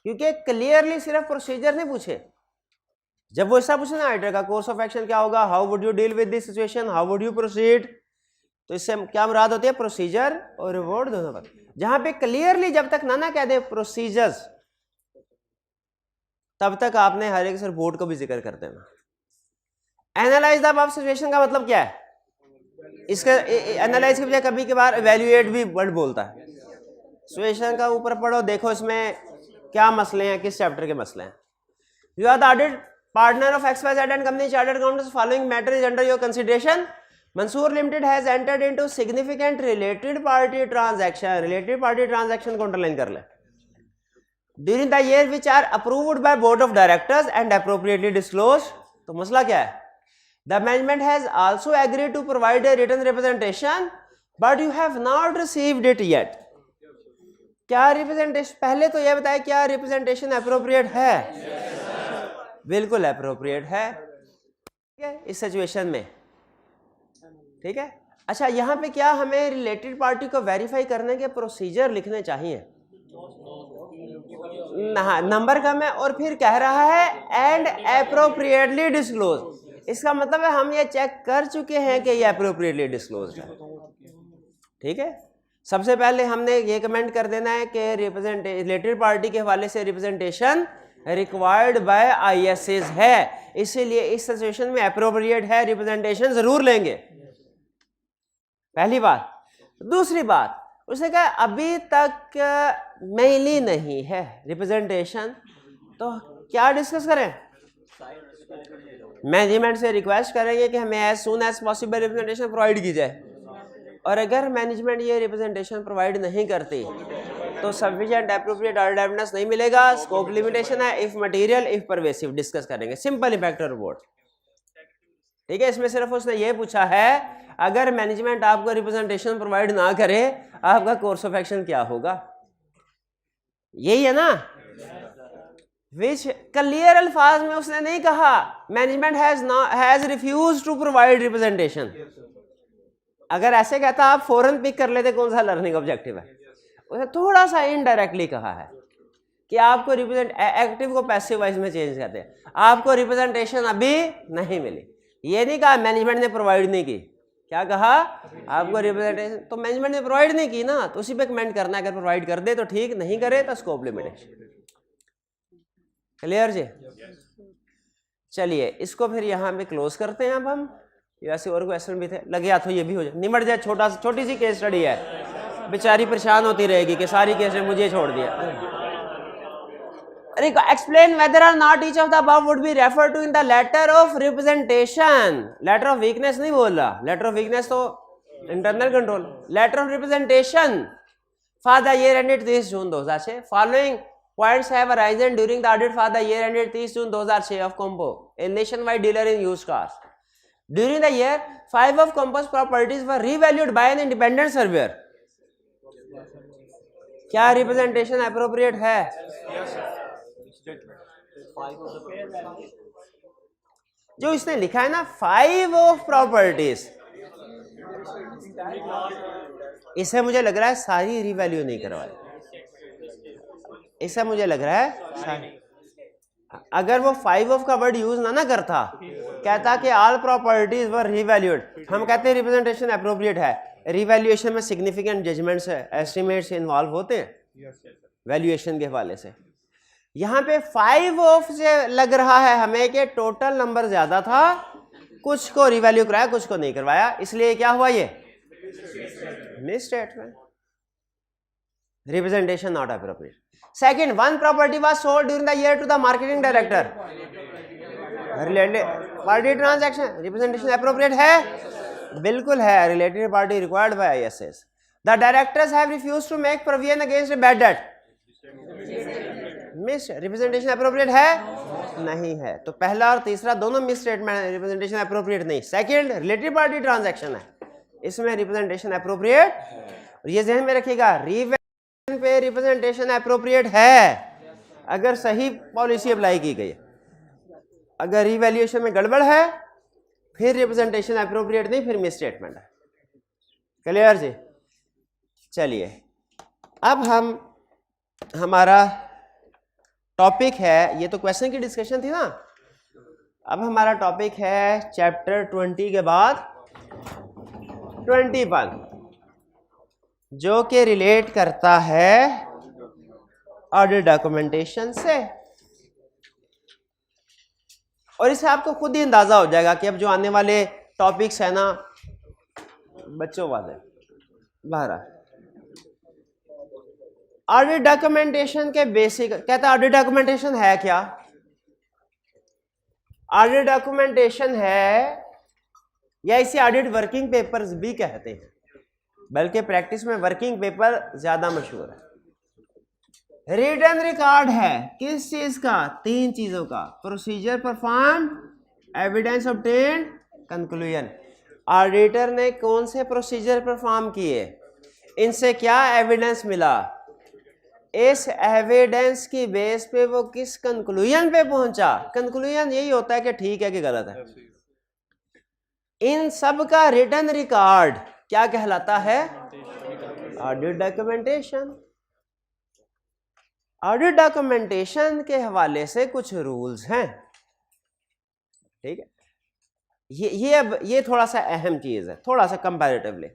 A: क्योंकि क्लियरली सिर्फ प्रोसीजर नहीं पूछे। जब वो ऐसा पूछे ना ऑडिटर का कोर्स ऑफ एक्शन क्या होगा, how would you deal with this situation, how would you proceed, तो इससे क्या मुराद होती है, प्रोसीजर और रिवॉर्ड दोनों पर। जहां पे क्लियरली जब तक ना कह दे प्रोसीजर्स, तब तक आपने हर एक रिपोर्ट को भी जिक्र कर देना। एनालाइज द अबव सिचुएशन का मतलब क्या है, इसका एनालाइज के बजाय कभी कभार इवैल्यूएट भी वर्ड बोलता है। सिचुएशन का ऊपर पढ़ो, देखो इसमें क्या मसले हैं, किस चैप्टर के मसले हैं। You are the audit partner of XYZ and company chartered accountants, following matter is under your consideration. Mansoor limited has entered into significant related party transaction, related party transaction को अंडरलाइन कर ले, during the year which are approved by board of directors and appropriately disclosed. तो मसला क्या है, the management has also agreed to provide a written representation but you have not received it yet. क्या रिप्रेजेंटेशन, पहले तो यह बताया क्या रिप्रेजेंटेशन एप्रोप्रिएट है? बिल्कुल एप्रोप्रिएट है, ठीक है, इस सिचुएशन में, ठीक है। अच्छा, यहाँ पे क्या हमें रिलेटेड पार्टी को वेरीफाई करने के प्रोसीजर लिखने चाहिए? नंबर कम है और फिर कह रहा है एंड एप्रोप्रिएटली डिस्क्लोज, इसका मतलब है हम ये चेक कर चुके हैं कि ये एप्रोप्रिएटली डिस्क्लोज है, ठीक है। सबसे पहले हमने ये कमेंट कर देना है कि रिलेटेड पार्टी के हवाले से रिप्रेजेंटेशन रिक्वायर्ड बाय ISAs है, इसीलिए इस सिचुएशन में एप्रोप्रिएट है, रिप्रेजेंटेशन जरूर लेंगे, पहली बात। दूसरी बात, उसने कहा अभी तक मेली नहीं है रिप्रेजेंटेशन, तो क्या डिस्कस करें? मैनेजमेंट से रिक्वेस्ट करेंगे कि हमें as soon as possible representation provide की जाए, और अगर मैनेजमेंट ये रिप्रेजेंटेशन प्रोवाइड नहीं करती तो सफिशिएंट एप्रोप्रिएट ऑडिट एविडेंस नहीं मिलेगा, स्कोप लिमिटेशन है, if material if pervasive discuss करेंगे, सिंपल इम्पैक्ट रिपोर्ट, ठीक है। इसमें सिर्फ उसने ये पूछा है अगर मैनेजमेंट आपको रिप्रेजेंटेशन प्रोवाइड ना करे आपका कोर्स ऑफ एक्शन क्या होगा, यही है ना। विच क्लियर अल्फाज में उसने नहीं कहा management has refuse to provide representation. अगर ऐसे कहता आप फौरन पिक कर लेते कौन सा लर्निंग ऑब्जेक्टिव है। उसने थोड़ा सा इनडायरेक्टली कहा है कि आपको रिप्रेजेंट, एक्टिव को पैसिव वाइज में चेंज करते हैं, आपको रिप्रेजेंटेशन अभी नहीं मिली। ये नहीं कहा मैनेजमेंट ने प्रोवाइड नहीं की, क्या कहा आपको रिप्रेजेंटेशन, तो मैनेजमेंट ने प्रोवाइड नहीं की ना, तो उसी पे कमेंट करना है, अगर प्रोवाइड कर दे तो ठीक, नहीं करे तो स्कोप लिमिटेशन। क्लियर जी। चलिए इसको फिर यहाँ पे क्लोज करते हैं। अब हम ऐसे और क्वेश्चन भी थे, लगे हाथों ये भी हो जाए, निमट जाए, छोटी सी केस स्टडी है, बेचारी परेशान होती रहेगी कि सारी केस ने मुझे छोड़ दिया। Explain whether or not each of the above would be refer to in the letter of representation. Letter of weakness नहीं बोल रहा, लेटर ऑफ वीकनेस तो internal control, letter of representation for the year ended 30 June 2006। Following points have arisen during the audit for the year ended 30 June 2006 of Compo, a nationwide dealer in used cars. During the year, 5 of Compo's properties were revalued by an independent surveyor. क्या रिप्रेजेंटेशन अप्रोप्रिएट है? जो इसने लिखा है ना 5 ऑफ प्रॉपर्टीज, इसे मुझे लग रहा है सारी रिवैल्यू नहीं करवाई, ऐसा मुझे लग रहा है। अगर वो 5 ऑफ का वर्ड यूज ना करता, कहता कि ऑल प्रॉपर्टीज वर रिवैल्यूड, हम कहते हैं रिप्रेजेंटेशन अप्रोप्रिएट है। रिवैल्यूएशन में सिग्निफिकेंट जजमेंट्स है, एस्टिमेट्स इन्वॉल्व होते हैं वैल्यूएशन के हवाले से। यहाँ पे 5 ऑफ से लग रहा है हमें कि टोटल नंबर ज्यादा था, कुछ को रिवैल्यू कराया, कुछ को नहीं करवाया, इसलिए क्या हुआ ये misstatement, representation not appropriate. Second, one property was sold during the year to the marketing director, related party transaction, representation appropriate है, बिल्कुल है. Related party required by ISS. The directors have refused to make provision against a bad debt, miss. Representation appropriate है, नहीं है. तो पहला और तीसरा दोनों मिस स्टेटमेंट है, रिप्रेजेंटेशन एप्रोप्रिएट नहीं. सेकंड, रिलेटेड पार्टी ट्रांजैक्शन है, इसमें रिप्रेजेंटेशन एप्रोप्रिएट. और ये ध्यान में रखिएगा, रिवैल्यूएशन पे रिप्रेजेंटेशन एप्रोप्रिएट है अगर सही पॉलिसी अप्लाई की गई. अगर रिवैल्यूएशन में गड़बड़ है फिर रिप्रेजेंटेशन एप्रोप्रिएट नहीं, फिर मिस स्टेटमेंट है. क्लियर जी. चलिए अब हम हमारा टॉपिक है, ये तो क्वेश्चन की डिस्कशन थी ना, अब हमारा टॉपिक है चैप्टर 20 के बाद 21 जो कि रिलेट करता है ऑडिट डॉक्यूमेंटेशन से. और इससे आपको खुद ही अंदाजा हो जाएगा कि अब जो आने वाले टॉपिक्स है ना बच्चों वाले बाहर. ऑडिट डॉक्यूमेंटेशन के बेसिक, कहता है ऑडिट डॉक्यूमेंटेशन है क्या? ऑडिट डॉक्यूमेंटेशन है, या इसे ऑडिट वर्किंग पेपर्स भी कहते हैं, बल्कि प्रैक्टिस में वर्किंग पेपर ज्यादा मशहूर है. रिटन रिकॉर्ड है किस चीज का? 3 चीजों का. Procedure perform, evidence obtain, conclusion. Auditor ने कौन से प्रोसीजर परफॉर्म किए, इनसे क्या एविडेंस मिला, इस एविडेंस की बेस पे वो किस कंक्लूजन पे पहुंचा. कंक्लूजन यही होता है कि ठीक है कि गलत है. इन सब का रिटन रिकॉर्ड क्या कहलाता है? Audit documentation. ऑडिट डॉक्यूमेंटेशन के हवाले से कुछ रूल्स हैं, ठीक है. ये थोड़ा सा अहम चीज है, थोड़ा सा कंपैरेटिवली.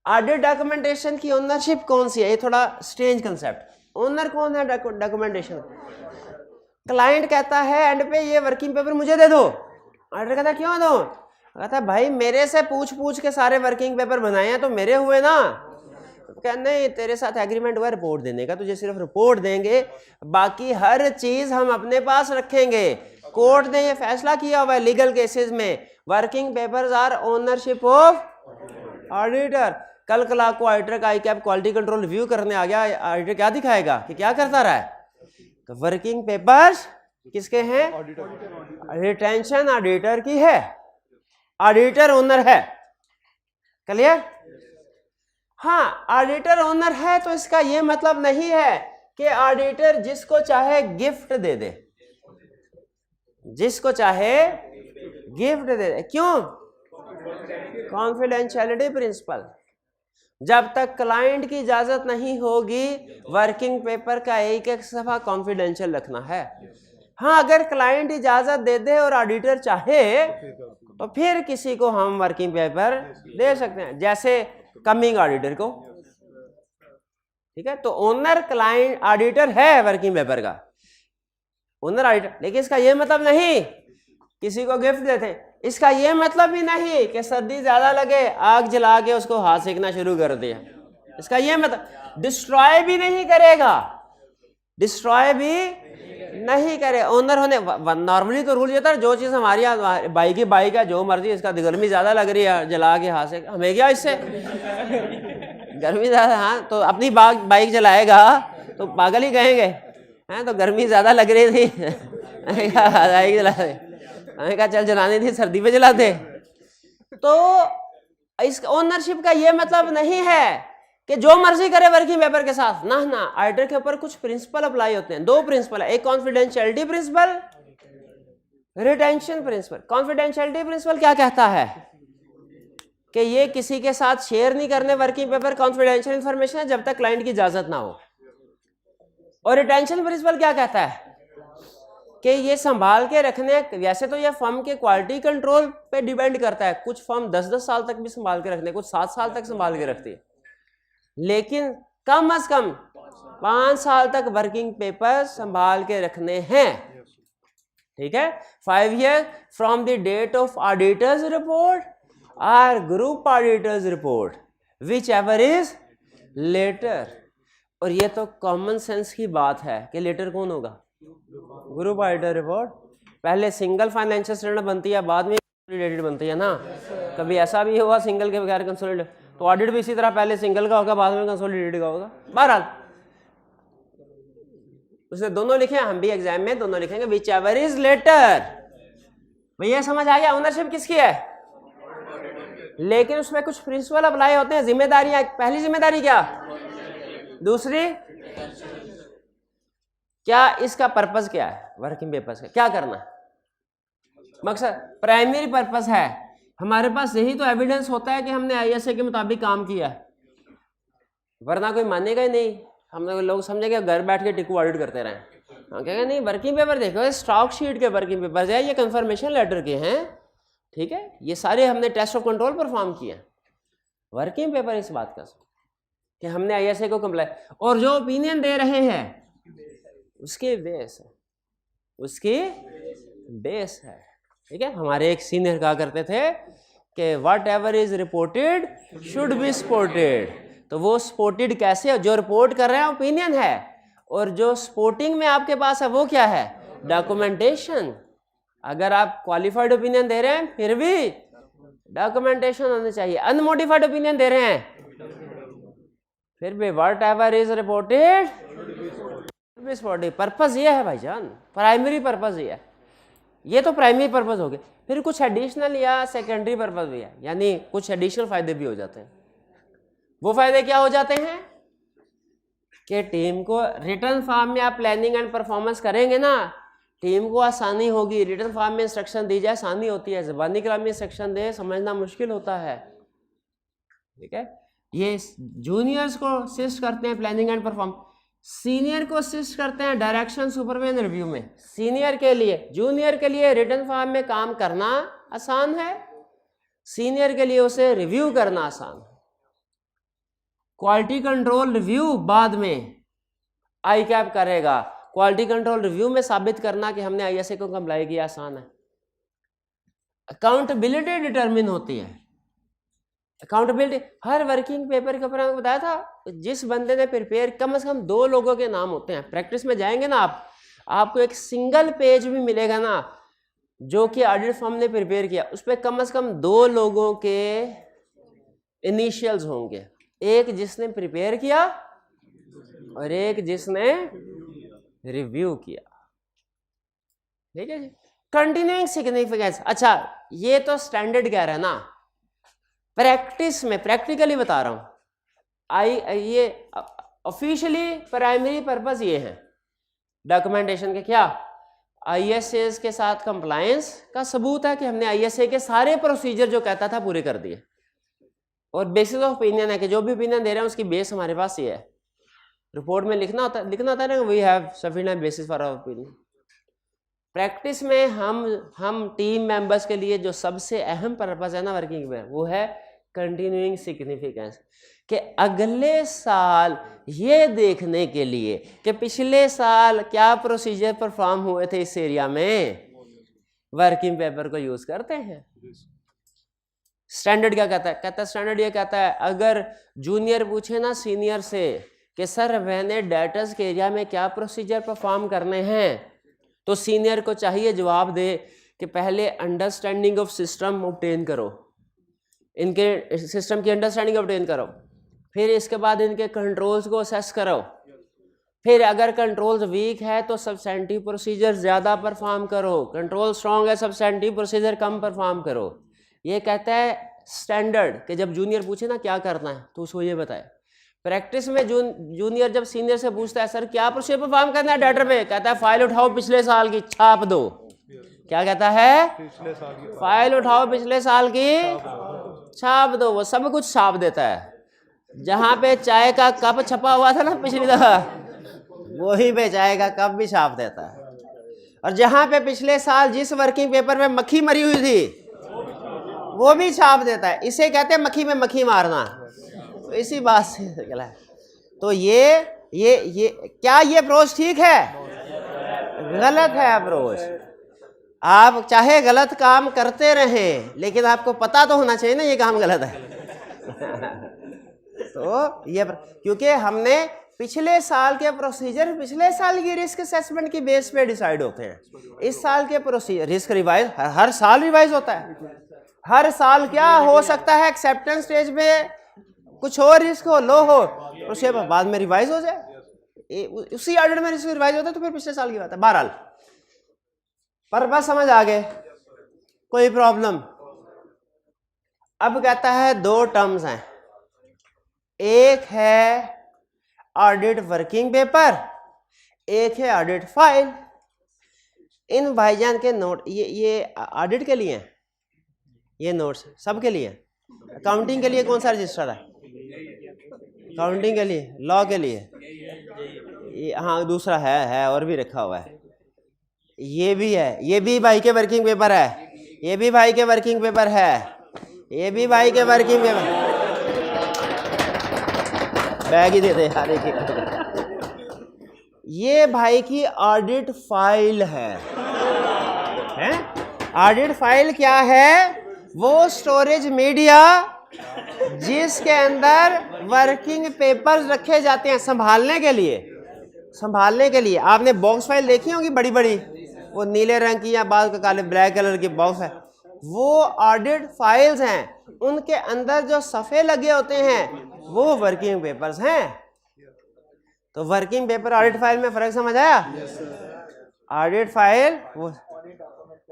A: ऑडिट डॉक्यूमेंटेशन की ओनरशिप कौन सी है? ये थोड़ा स्ट्रेंज कंसेप्ट. ओनर कौन है डॉक्यूमेंटेशन? क्लाइंट कहता है एंड पे ये वर्किंग पेपर मुझे दे दो. ऑडिटर कहता है क्यों दो? कहता है भाई मेरे से पूछ के सारे वर्किंग पेपर बनाए हैं तो मेरे हुए ना. कहते नहीं, तेरे साथ एग्रीमेंट हुआ रिपोर्ट देने का, तुझे सिर्फ रिपोर्ट देंगे, बाकी हर चीज हम अपने पास रखेंगे. कोर्ट ने ये फैसला किया हुआ है लीगल केसेस में, working papers are ownership of auditor. कल कला को ऑडिटर का आईकैप क्वालिटी कंट्रोल रिव्यू करने आ गया, ऑडिटर क्या दिखाएगा कि क्या करता रहा है? तो वर्किंग पेपर्स किसके हैं? रिटेंशन ऑडिटर की है, ऑडिटर ओनर है. क्लियर? हाँ, ऑडिटर ओनर है तो इसका यह मतलब नहीं है कि ऑडिटर जिसको चाहे गिफ्ट दे दे, जिसको चाहे गिफ्ट दे दे. क्यों? Confidentiality principle. जब तक क्लाइंट की इजाजत नहीं होगी वर्किंग पेपर का एक सफा कॉन्फिडेंशियल रखना है. हाँ, अगर क्लाइंट इजाजत दे दे और ऑडिटर चाहे तो फिर किसी को हम वर्किंग पेपर दे सकते हैं, जैसे कमिंग ऑडिटर को. ठीक है, तो ओनर क्लाइंट ऑडिटर है वर्किंग पेपर का, ओनर ऑडिटर. लेकिन इसका यह मतलब नहीं किसी को गिफ्ट देते. इसका यह मतलब भी नहीं कि सर्दी ज्यादा लगे आग जला के उसको हाथ सेकना शुरू कर दिया. इसका यह मतलब डिस्ट्रॉय भी नहीं करेगा, डिस्ट्रॉय भी नहीं करे. ओनर होने नॉर्मली तो रूल ये था जो चीज हमारी बाइक है जो मर्जी, इसका गर्मी ज्यादा लग रही है जला के हाथ से, हमें क्या इससे गर्मी ज्यादा. हाँ, तो अपनी बाइक जलाएगा तो पागल ही कहेंगे हैं, तो गर्मी ज्यादा लग रही थी बाइक जला दे, हमें कहा चल जलानी थी सर्दी पे जलाते. तो इस ओनरशिप का ये मतलब नहीं है कि जो मर्जी करे वर्किंग पेपर के साथ ना. ऑडिटर के ऊपर कुछ प्रिंसिपल अप्लाई होते हैं. 2 प्रिंसिपल है, एक confidentiality principle, retention principle. Confidentiality principle क्या कहता है कि ये किसी के साथ शेयर नहीं करने वर्किंग पेपर, कॉन्फिडेंशियल इंफॉर्मेशन है जब तक क्लाइंट की इजाजत ना हो. और रिटेंशन प्रिंसिपल क्या कहता है कि ये संभाल के रखने. वैसे तो ये फर्म के क्वालिटी कंट्रोल पे डिपेंड करता है, कुछ फर्म 10-10 साल तक भी संभाल के रखते हैं, कुछ 7 साल तक संभाल के रखती है, लेकिन कम से कम 5 साल तक वर्किंग पेपर संभाल के रखने हैं. ठीक है, 5 year from the date of auditors report और group auditors report whichever is later. और ये तो कॉमन सेंस की बात है कि लेटर कौन होगा, ग्रुप ऑडिटर रिपोर्ट। पहले सिंगल फाइनेंशियल स्टेटमेंट बनती है, बाद में कंसोलिडेटेड बनती है ना। कभी ऐसा भी हुआ सिंगल के बगैर कंसोलिडेटेड, तो ऑडिट भी इसी तरह पहले सिंगल का होगा, बाद में कंसोलिडेटेड का होगा। बहरहाल उसने दोनों लिखे, हम भी एग्जाम में दोनों लिखेंगे, विच एवर इज लेटर। भैया समझ आ गया ओनरशिप किसकी है, लेकिन उसमें कुछ प्रिंसिपल अप्लाई होते हैं, जिम्मेदारियां। पहली जिम्मेदारी क्या, दूसरी क्या, इसका पर्पस क्या है, वर्किंग पेपर्स का क्या करना है, मकसद प्राइमरी पर्पस है। हमारे पास यही तो एविडेंस होता है कि हमने आईएसए के मुताबिक काम किया है, वरना कोई मानेगा ही नहीं। हम लोग समझेंगे घर बैठ के टिकू ऑडिट करते रहें। हम कहेंगे नहीं, वर्किंग पेपर देखो, स्टॉक शीट के वर्किंग पेपर है, ये कंफर्मेशन लेटर के हैं, ठीक है, ये सारे हमने टेस्ट ऑफ कंट्रोल परफॉर्म किया। वर्किंग पेपर इस बात का कि हमने आईएसए को कंप्लाई, और जो ओपिनियन दे रहे हैं उसके बेस है, उसकी बेस है, ठीक है। हमारे एक सीनियर कहा करते थे कि what ever is reported should be supported. तो वो सपोर्टेड कैसे, जो रिपोर्ट कर रहे हैं ओपिनियन है, और जो सपोर्टिंग में आपके पास है वो क्या है, डॉक्यूमेंटेशन। अगर आप क्वालिफाइड ओपिनियन दे रहे हैं फिर भी डॉक्यूमेंटेशन होनी चाहिए, अनमोडिफाइड ओपिनियन दे रहे हैं फिर भी what ever is reported. Purpose ये है भाईजान, प्राइमरी पर्पस ये है, ये तो प्राइमरी पर्पस हो गया। फिर कुछ एडिशनल या सेकेंडरी पर्पस भी है, यानी कुछ एडिशनल फायदे भी हो जाते हैं। वो फायदे क्या हो जाते हैं कि टीम को रिटर्न फॉर्म में आप प्लानिंग एंड परफॉर्मेंस करेंगे ना, टीम को आसानी होगी। रिटर्न फॉर्म में इंस्ट्रक्शन दी जाए आसानी होती है, ज़बानी कलाम में इंस्ट्रक्शन दे समझना मुश्किल होता है, ठीक है। ये जूनियर्स को असिस्ट करते हैं प्लानिंग एंड परफॉर्म, सीनियर को असिस्ट करते हैं डायरेक्शन सुपरविजन रिव्यू में। सीनियर के लिए, जूनियर के लिए रिटर्न फॉर्म में काम करना आसान है, सीनियर के लिए उसे रिव्यू करना आसान है। क्वालिटी कंट्रोल रिव्यू बाद में आई कैप करेगा, क्वालिटी कंट्रोल रिव्यू में साबित करना कि हमने आईएसए को कंप्लाई किया आसान है। अकाउंटेबिलिटी डिटरमिन होती है, अकाउंटेबिलिटी हर वर्किंग पेपर के ऊपर मैंने बताया था, जिस बंदे ने प्रिपेयर, कम से कम 2 लोगों के नाम होते हैं। प्रैक्टिस में जाएंगे ना आप, आपको एक सिंगल पेज भी मिलेगा ना जो कि ऑडिट फॉर्म ने प्रिपेयर किया, उस पर कम से कम 2 लोगों के इनिशियल्स होंगे, एक जिसने प्रिपेयर किया और एक जिसने रिव्यू किया, ठीक है जी। कंटिन्यूइंग सिग्निफिकेंस, अच्छा ये तो स्टैंडर्ड कह रहा है ना, प्रैक्टिस में प्रैक्टिकली बता रहा हूं। ये ऑफिशियली प्राइमरी पर्पस ये है डॉक्यूमेंटेशन के, क्या आईएसए के साथ कंप्लायंस का सबूत है कि हमने आईएसए के सारे प्रोसीजर जो कहता था पूरे कर दिए, और बेसिस ऑफ ओपिनियन है कि जो भी ओपिनियन दे रहे हैं उसकी बेस हमारे पास ये है। रिपोर्ट में लिखना होता है ना, we have sufficient basis for our opinion. Practice में हम टीम मेंबर्स के लिए जो सबसे अहम पर्पस है ना वर्किंग में, वो है कंटिन्यूइंग सिग्निफिकेंस, कि अगले साल ये देखने के लिए कि पिछले साल क्या प्रोसीजर परफॉर्म हुए थे इस एरिया में, वर्किंग पेपर को यूज करते हैं। स्टैंडर्ड क्या कहता है, स्टैंडर्ड ये कहता है, अगर जूनियर पूछे ना सीनियर से कि सर मैंने डेटर्स के एरिया में क्या प्रोसीजर परफॉर्म करने हैं, तो सीनियर को चाहिए जवाब दे कि पहले अंडरस्टैंडिंग ऑफ सिस्टम ऑब्टेन करो, इनके सिस्टम की अंडरस्टैंडिंग ऑब्टेन करो, फिर इसके बाद इनके कंट्रोल्स को असेस करो, फिर अगर कंट्रोल्स वीक है तो सब्सटेंटिव प्रोसीजर ज़्यादा परफॉर्म करो, कंट्रोल स्ट्रॉन्ग है सब्सटेंटिव प्रोसीजर कम परफॉर्म करो। ये कहता है स्टैंडर्ड कि जब जूनियर पूछे ना क्या करना है तो उसको ये बताए। प्रैक्टिस में जूनियर जब सीनियर से पूछता है सर क्या प्रोसीजर परफॉर्म करना है डेटर पे, कहता है फाइल उठाओ पिछले साल की छाप दो। क्या कहता है, फाइल उठाओ पिछले साल की छाप दो। वो सब कुछ छाप देता है। जहां पे चाय का कप छपा हुआ था ना पिछली दफा, वही पे चाय का कप भी छाप देता है। और जहां पे पिछले साल जिस वर्किंग पेपर में मक्खी मरी हुई थी वो भी छाप देता है। इसे कहते हैं मक्खी में मक्खी मारना। तो इसी बात से निकला है। तो ये क्या ये अप्रोच ठीक है? गलत है अप्रोच। आप चाहे गलत काम करते रहें लेकिन आपको पता तो होना चाहिए ना ये काम गलत है। तो ये क्योंकि हमने पिछले साल के प्रोसीजर पिछले साल की रिस्क असेसमेंट की बेस पे डिसाइड होते हैं। इस साल के प्रोसीजर रिस्क रिवाइज हर साल रिवाइज होता है। हर साल क्या हो सकता है एक्सेप्टेंस स्टेज पे कुछ और रिस्क हो, लो हो, उसके बाद में रिवाइज हो जाए, उसी ऑडिट में रिस्क रिवाइज होता है, तो फिर पिछले साल की बात है। बहरहाल पर बस समझ आ गए, कोई प्रॉब्लम? अब कहता है दो टर्म्स हैं, एक है ऑडिट वर्किंग पेपर, एक है ऑडिट फाइल। इन भाईजान के नोट ये ऑडिट के लिए हैं, ये नोट्स सबके लिए। अकाउंटिंग के लिए कौन सा रजिस्टर है? अकाउंटिंग के लिए, लॉ के लिए ये, हाँ दूसरा है और भी रखा हुआ है, ये भी है, ये भी भाई के वर्किंग पेपर है, ये भी भाई के वर्किंग पेपर है, ये भी भाई के वर्किंग पेपर। बैग ही दे दे यार एक। ये भाई की ऑडिट फाइल है? ऑडिट फाइल क्या है? वो स्टोरेज मीडिया जिसके अंदर वर्किंग पेपर्स रखे जाते हैं संभालने के लिए। संभालने के लिए आपने बॉक्स फाइल देखी होगी बड़ी बड़ी, वो नीले रंग की या बाद काले ब्लैक कलर की बॉक्स है, वो ऑडिट फाइल्स हैं। उनके अंदर जो सफ़े लगे होते हैं वो वर्किंग पेपर्स हैं। तो वर्किंग पेपर ऑडिट फाइल में फर्क समझ आया? ऑडिट फाइल वो,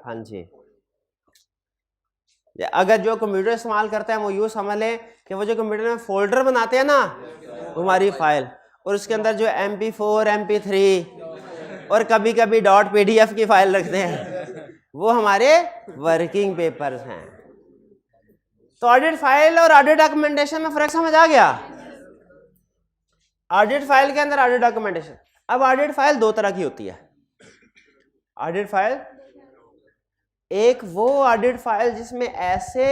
A: हाँ जी, अगर जो कंप्यूटर इस्तेमाल करता है वो यूँ समझ लें कि वो जो कंप्यूटर में फोल्डर बनाते हैं ना, वो हमारी फाइल, और उसके अंदर जो MP4 MP3 और कभी कभी .pdf की फाइल रखते हैं, वो हमारे वर्किंग पेपर्स हैं। तो ऑडिट फाइल और ऑडिट डॉक्यूमेंटेशन में फर्क समझ आ गया? ऑडिट फाइल के अंदर ऑडिट डॉक्यूमेंटेशन। अब ऑडिट फाइल दो तरह की होती है। ऑडिट फाइल, एक वो ऑडिट फाइल जिसमें ऐसे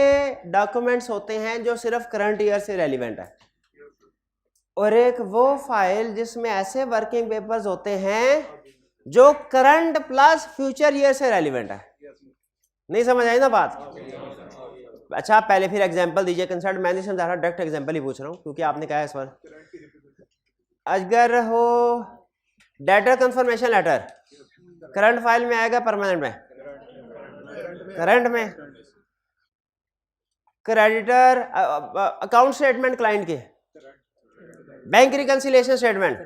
A: डॉक्यूमेंट्स होते हैं जो सिर्फ करंट ईयर से रेलिवेंट है, और एक वो फाइल जिसमें ऐसे वर्किंग पेपर्स होते हैं जो करंट प्लस फ्यूचर ईयर से रेलिवेंट है। नहीं समझ आई ना बात? अच्छा पहले फिर एग्जांपल दीजिए। कंसर्ट मैं नहीं समझा रहा, डायरेक्ट एग्जांपल ही पूछ रहा हूँ क्योंकि आपने कहा है इस पर। अगर हो debtor confirmation letter current file में आएगा परमानेंट में? करंट में। क्रेडिटर अकाउंट स्टेटमेंट क्लाइंट के, बैंक रिकंसिलिएशन स्टेटमेंट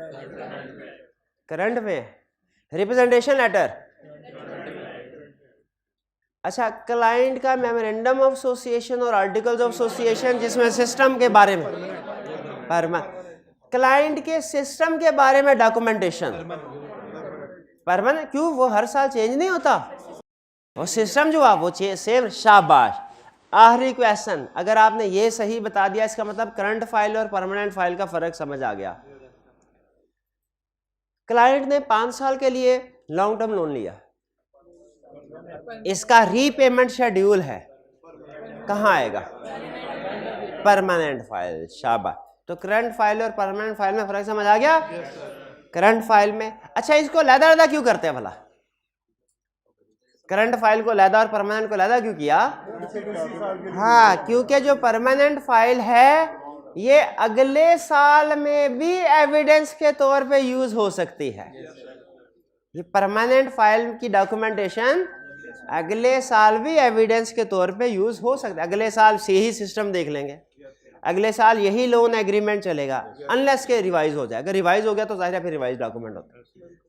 A: करंट में। रिप्रेजेंटेशन लेटर, अच्छा क्लाइंट का मेमोरेंडम ऑफ एसोसिएशन और आर्टिकल्स ऑफ एसोसिएशन जिसमें सिस्टम के बारे में, क्लाइंट के सिस्टम के बारे में डॉक्यूमेंटेशन परमानेंट। क्यों? वो हर साल चेंज नहीं होता, वो सिस्टम जो आप वो सेम। शाबाश, आखिरी क्वेश्चन, अगर आपने ये सही बता दिया इसका मतलब करंट फाइल और परमानेंट फाइल का फर्क समझ आ गया। क्लाइंट ने 5 साल के लिए लॉन्ग टर्म लोन लिया, इसका रीपेमेंट शेड्यूल है, कहाँ आएगा? Permanent file. शाबाश, तो करंट फाइल और परमानेंट फाइल में फर्क समझ आ गया? करंट फाइल में, अच्छा इसको लहदा क्यों करते हैं भला? करंट फाइल को लहदा और परमानेंट को लहदा क्यों किया? हाँ, क्योंकि जो परमानेंट फाइल है ये अगले साल में भी एविडेंस के तौर पे यूज हो सकती है। ये परमानेंट फाइल की डॉक्यूमेंटेशन अगले साल भी एविडेंस के तौर पे यूज हो सकता है। अगले साल से ही सिस्टम देख लेंगे, अगले साल यही लोन एग्रीमेंट चलेगा, अनलेस के रिवाइज हो जाए। अगर रिवाइज हो गया तो जाहिर है फिर रिवाइज डॉक्यूमेंट होता है,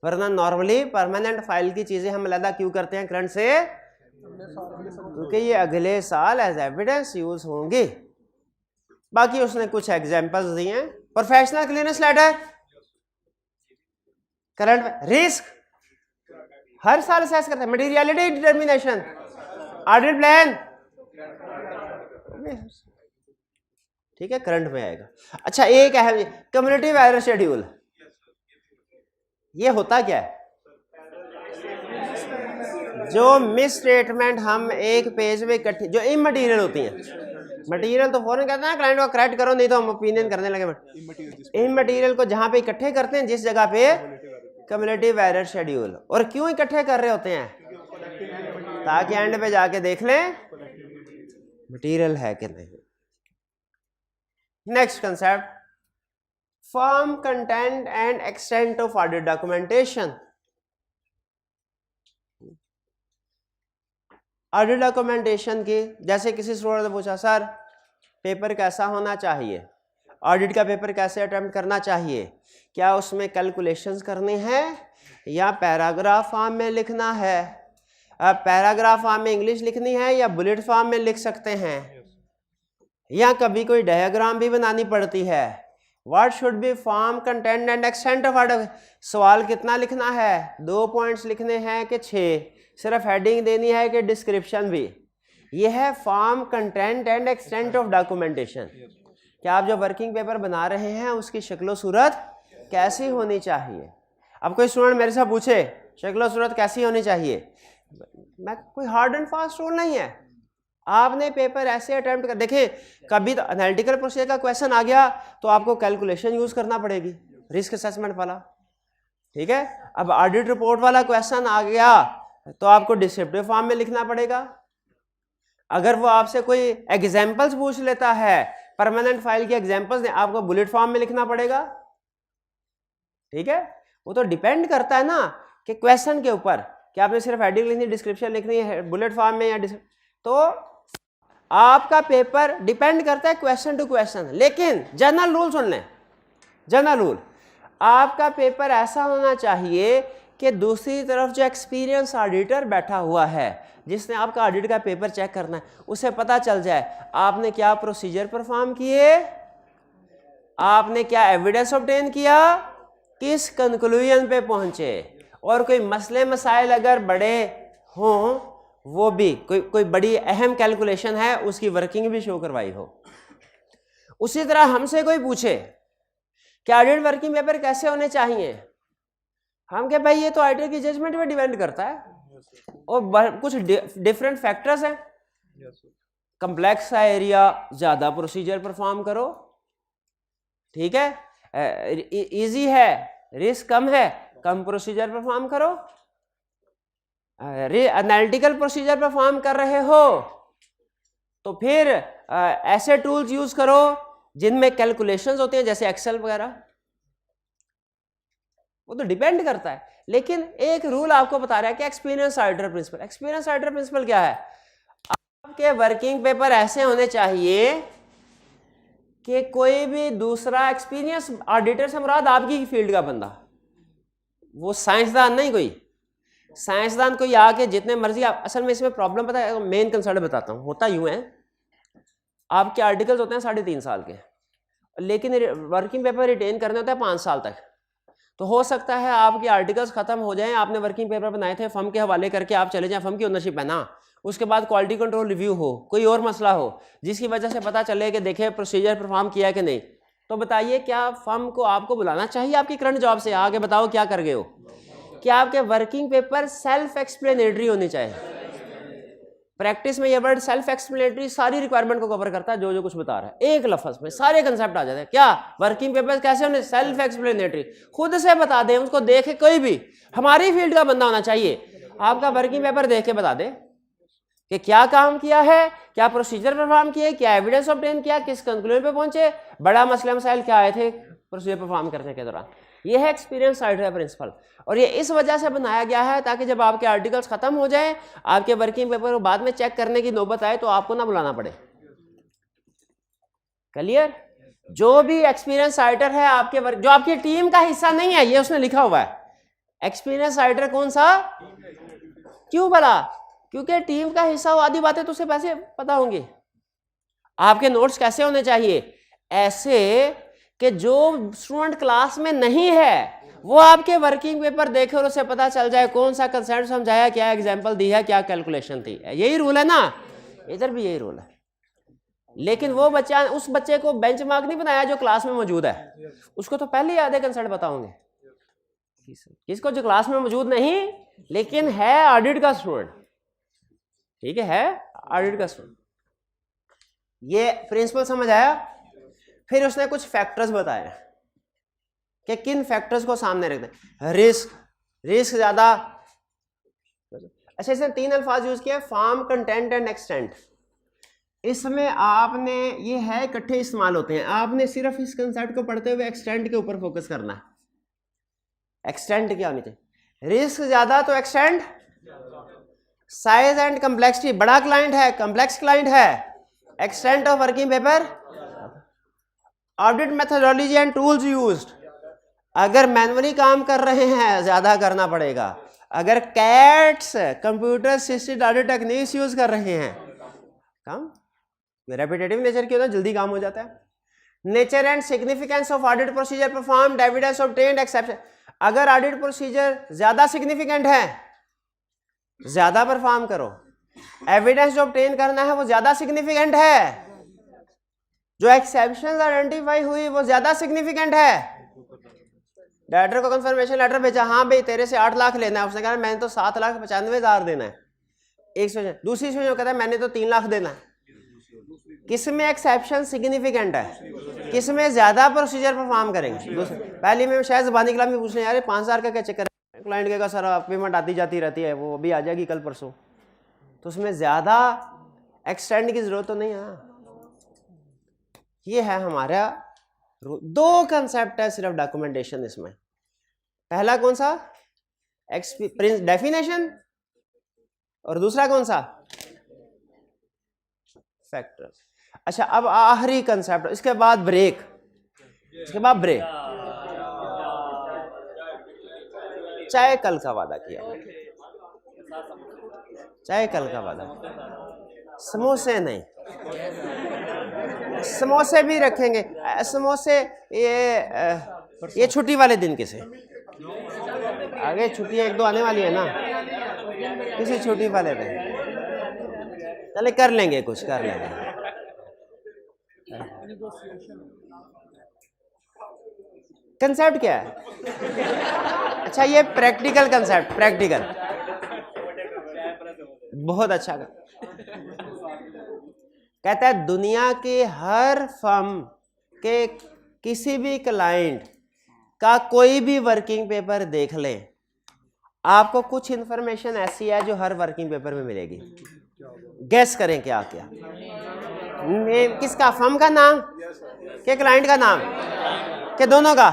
A: वरना नॉर्मली परमानेंट फाइल की चीजें हम अलग क्यों करते हैं करंट से? क्योंकि ये अगले साल एज एविडेंस यूज होंगी। बाकी उसने कुछ एग्जांपल्स दिए हैं। Professional clearance letter current, risk हर साल असेस करते हैं, मटेरियलिटी डिटर्मिनेशन, ऑडिट प्लान, ठीक है करंट में आएगा। अच्छा एक है कम्युनिटिव एरर शेड्यूल, ये होता क्या है? जो मिस स्टेटमेंट हम एक पेज में इकट्ठी, जो इमटेरियल होती हैं, मटेरियल तो फौरन कहते हैं क्लाइंट को करेक्ट करो नहीं तो हम ओपिनियन करने लगे। इमटेरियल को जहां पे इकट्ठे करते हैं जिस जगह पे, कम्युनिटिव एरर शेड्यूल। और क्यों इकट्ठे कर रहे होते हैं? ताकि एंड पे जाके देख लें मटेरियल है कि नहीं। Next concept, form, content and extent of audit documentation. Audit documentation की, जैसे किसी स्टूडेंट ने पूछा सर पेपर कैसा होना चाहिए, ऑडिट का पेपर कैसे अटेम्प्ट करना चाहिए, क्या उसमें कैलकुलेशंस करनी है या पैराग्राफ फॉर्म में लिखना है, पैराग्राफ फॉर्म में इंग्लिश लिखनी है या बुलेट फॉर्म में लिख सकते हैं, या कभी कोई डायग्राम भी बनानी पड़ती है। What should be form, content and extent of audit. सवाल कितना लिखना है, 2 पॉइंट्स लिखने हैं कि 6, सिर्फ हेडिंग देनी है कि डिस्क्रिप्शन भी। यह है form, content and extent of documentation. क्या आप जो वर्किंग पेपर बना रहे हैं उसकी शक्लो सूरत कैसी होनी चाहिए। अब कोई स्टूडेंट मेरे से पूछे शक्लो सूरत कैसी होनी चाहिए, मैं कोई हार्ड एंड फास्ट रूल नहीं है, आपने पेपर ऐसे अटेम्प्ट कर। देखें कभी तो एनालिटिकल प्रोसीजर का क्वेश्चन आ गया तो आपको कैलकुलेशन यूज करना पड़ेगी, रिस्क असेसमेंट वाला, ठीक है। अब ऑडिट रिपोर्ट वाला क्वेश्चन आ गया तो आपको डिस्क्रिप्टिव फॉर्म में लिखना पड़ेगा। अगर वो आपसे कोई एग्जाम्पल्स पूछ लेता है, परमानेंट फाइल के एग्जाम्पल्स ने, आपको बुलेट फॉर्म में लिखना पड़ेगा, ठीक है। वो तो डिपेंड करता है ना कि क्वेश्चन के ऊपर, कि आपने सिर्फ हेडिंग लिखनी, डिस्क्रिप्शन लिखनी है बुलेट फॉर्म में या तो आपका पेपर डिपेंड करता है क्वेश्चन टू क्वेश्चन। लेकिन जनरल रूल सुन लें, जनरल रूल, आपका पेपर ऐसा होना चाहिए कि दूसरी तरफ जो एक्सपीरियंस ऑडिटर बैठा हुआ है, जिसने आपका ऑडिट का पेपर चेक करना है, उसे पता चल जाए आपने क्या प्रोसीजर परफॉर्म किए, आपने क्या एविडेंस ऑब्टेन किया, किस कंक्लूजन पे पहुंचे, और कोई मसले मसाइल अगर बड़े हों, वो भी कोई बड़ी अहम कैलकुलेशन है उसकी वर्किंग भी शो करवाई हो। उसी तरह हमसे कोई पूछे कि ऑडिट वर्किंग पेपर कैसे होने चाहिए, हम कह भाई ये तो ऑडिटर की जजमेंट पे डिपेंड करता है, और कुछ डिफरेंट फैक्टर्स हैं। कम्प्लेक्स सा एरिया, ज्यादा प्रोसीजर परफॉर्म करो, ठीक है। इजी है, रिस्क कम है, कम प्रोसीजर परफॉर्म करो। एनालिटिकल प्रोसीजर परफॉर्म कर रहे हो तो फिर ऐसे टूल्स यूज करो जिनमें कैलकुलेशंस होते हैं, जैसे एक्सेल वगैरह। वो तो डिपेंड करता है, लेकिन एक रूल आपको बता रहा है कि experience auditor principle. Experience auditor principle क्या है, आपके वर्किंग पेपर ऐसे होने चाहिए कि कोई भी दूसरा एक्सपीरियंस ऑडिटर से मुराद आपकी फील्ड का बंदा, वो साइंसदान नहीं, कोई साइंसदान कोई आके जितने मर्जी आप, असल में इसमें प्रॉब्लम पता है, मेन कंसर्न बताता हूँ। होता यूं है, आपके आर्टिकल्स होते हैं 3.5 साल के, लेकिन वर्किंग पेपर रिटेन करने होते हैं 5 साल तक। तो हो सकता है आपके आर्टिकल्स खत्म हो जाएं, आपने वर्किंग पेपर बनाए थे, फर्म के हवाले करके आप चले जाएं, फर्म की ओनरशिप है ना, उसके बाद क्वालिटी कंट्रोल रिव्यू हो, कोई और मसला हो जिसकी वजह से पता चले कि देखें प्रोसीजर परफॉर्म किया कि नहीं, तो बताइए क्या फर्म को आपको बुलाना चाहिए आपकी करंट जॉब से, आगे बताओ क्या कर गए हो। क्या आपके वर्किंग पेपर सेल्फ एक्सप्लेनेटरी होनी चाहिए। प्रैक्टिस में ये वर्ड सेल्फ एक्सप्लेनेटरी सारी रिक्वायरमेंट को कवर करता है, जो कुछ बता रहा है एक लफ्ज में सारे कंसेप्ट आ जाते हैं। क्या वर्किंग पेपर कैसे होने, सेल्फ एक्सप्लेनेटरी, खुद से बता दें, उसको देखे कोई भी हमारी फील्ड का बंदा होना चाहिए, आपका वर्किंग पेपर देख के बता दे कि क्या काम किया है, क्या प्रोसीजर परफॉर्म किए, क्या एविडेंस ऑब्टेन किया, किस कंक्लूजन पे पहुंचे, बड़ा मसला मसाइल क्या आए थे प्रोसीजर परफॉर्म करने के दौरान। यह है एक्सपीरियंस ऑडिटर प्रिंसिपल, और ये इस वजह से बनाया गया है ताकि जब आपके आर्टिकल्स खत्म हो जाएं, आपके वर्किंग पेपर को बाद में चेक करने की नौबत आए तो आपको ना बुलाना पड़े। क्लियर। जो भी एक्सपीरियंस ऑडिटर है आपके वर्क, जो आपकी टीम का हिस्सा नहीं है, ये उसने लिखा हुआ है एक्सपीरियंस ऑडिटर कौन सा, क्यों बोला, क्योंकि टीम का हिस्सा हो, आधी बातें तो उसे पैसे पता होंगे। आपके नोट्स कैसे होने चाहिए, ऐसे कि जो स्टूडेंट क्लास में नहीं है वो आपके वर्किंग पेपर देखे और उसे पता चल जाए कौन सा कंसेप्ट समझाया, क्या एग्जांपल दी है, क्या कैलकुलेशन थी। यही रूल है ना, इधर भी यही रूल है। लेकिन वो बच्चा, उस बच्चे को बेंचमार्क नहीं बनाया जो क्लास में मौजूद है, उसको तो पहले ही आधे कंसेप्ट बताओगे। किसको, जो क्लास में मौजूद नहीं लेकिन है ऑडिट का स्टूडेंट, ठीक है ऑडिट का स्टूडेंट। ये प्रिंसिपल समझ आया। फिर उसने कुछ फैक्टर्स बताए कि किन फैक्टर्स को सामने रखते हैं। रिस्क ज्यादा, अच्छा, इसमें 3 अल्फाज यूज किया, फॉर्म, कंटेंट एंड एक्सटेंट। इसमें आपने, ये है इकट्ठे इस्तेमाल होते हैं, आपने सिर्फ इस कंसेप्ट को पढ़ते हुए एक्सटेंट के ऊपर फोकस करना है। एक्सटेंट क्या होनी चाहिए? रिस्क ज्यादा तो एक्सटेंट, साइज एंड कम्प्लेक्सिटी, बड़ा क्लाइंट है, कम्प्लेक्स क्लाइंट है, extent of working paper, audit methodology and tools used. अगर मैनुअली काम कर रहे हैं ज्यादा करना पड़ेगा, अगर cats computer assisted audit techniques use कर रहे हैं काम रेपिटेटिव नेचर की होता है, जल्दी काम हो जाता है। Nature and significance of audit procedure performed, evidence obtained, exception. अगर ऑडिट प्रोसीजर ज्यादा सिग्निफिकेंट है, ज्यादा परफॉर्म करो, एविडेंस जो ऑब्टेन करना है वो ज्यादा सिग्निफिकेंट है, जो एक्सेप्शंस आइडेंटिफाई हुई वो ज्यादा सिग्निफिकेंट है। डायरेक्टर को कंफर्मेशन लेटर भेजा, हाँ भाई तेरे से 8 लाख लेना है, उसने कहा मैंने तो 7,95,000 देना है, एक सोच। दूसरी सोच कहता है मैंने तो 3 लाख देना है। किसमें एक्सेप्शन सिग्निफिकेंट है, किसमें ज्यादा प्रोसीजर परफॉर्म करेंगे। पहले में शायद ज़बानी कलाम में पूछने यार 5,000 का क्या चक्कर है, क्लाइंट के का सारा पेमेंट आती जाती रहती है, वो अभी आ जाएगी कल परसों, तो उसमें ज्यादा एक्सटेंड की जरूरत तो नहीं है। ये है हमारा 2 कंसेप्ट है सिर्फ डॉक्यूमेंटेशन इसमें। पहला कौन सा? डेफिनेशन, और दूसरा कौन सा? फैक्टर्स। अच्छा, अब आखिरी कंसेप्ट, इसके बाद ब्रेक, इसके बाद ब्रेक। चाहे कल का वादा किया, चाहे कल का वादा, समोसे नहीं, समोसे भी रखेंगे, समोसे ये छुट्टी वाले दिन किसे, आगे छुट्टियां 1-2 आने वाली है ना, किसी छुट्टी वाले दिन चले कर लेंगे, कुछ कर लेंगे। कंसेप्ट क्या है? अच्छा, ये प्रैक्टिकल कंसेप्ट, प्रैक्टिकल बहुत अच्छा कहता है दुनिया के हर फर्म के किसी भी क्लाइंट का कोई भी वर्किंग पेपर देख लें, आपको कुछ इंफॉर्मेशन ऐसी है जो हर वर्किंग पेपर में मिलेगी। गैस करें क्या क्या? नेम किसका? फर्म का नाम के क्लाइंट का नाम के दोनों का?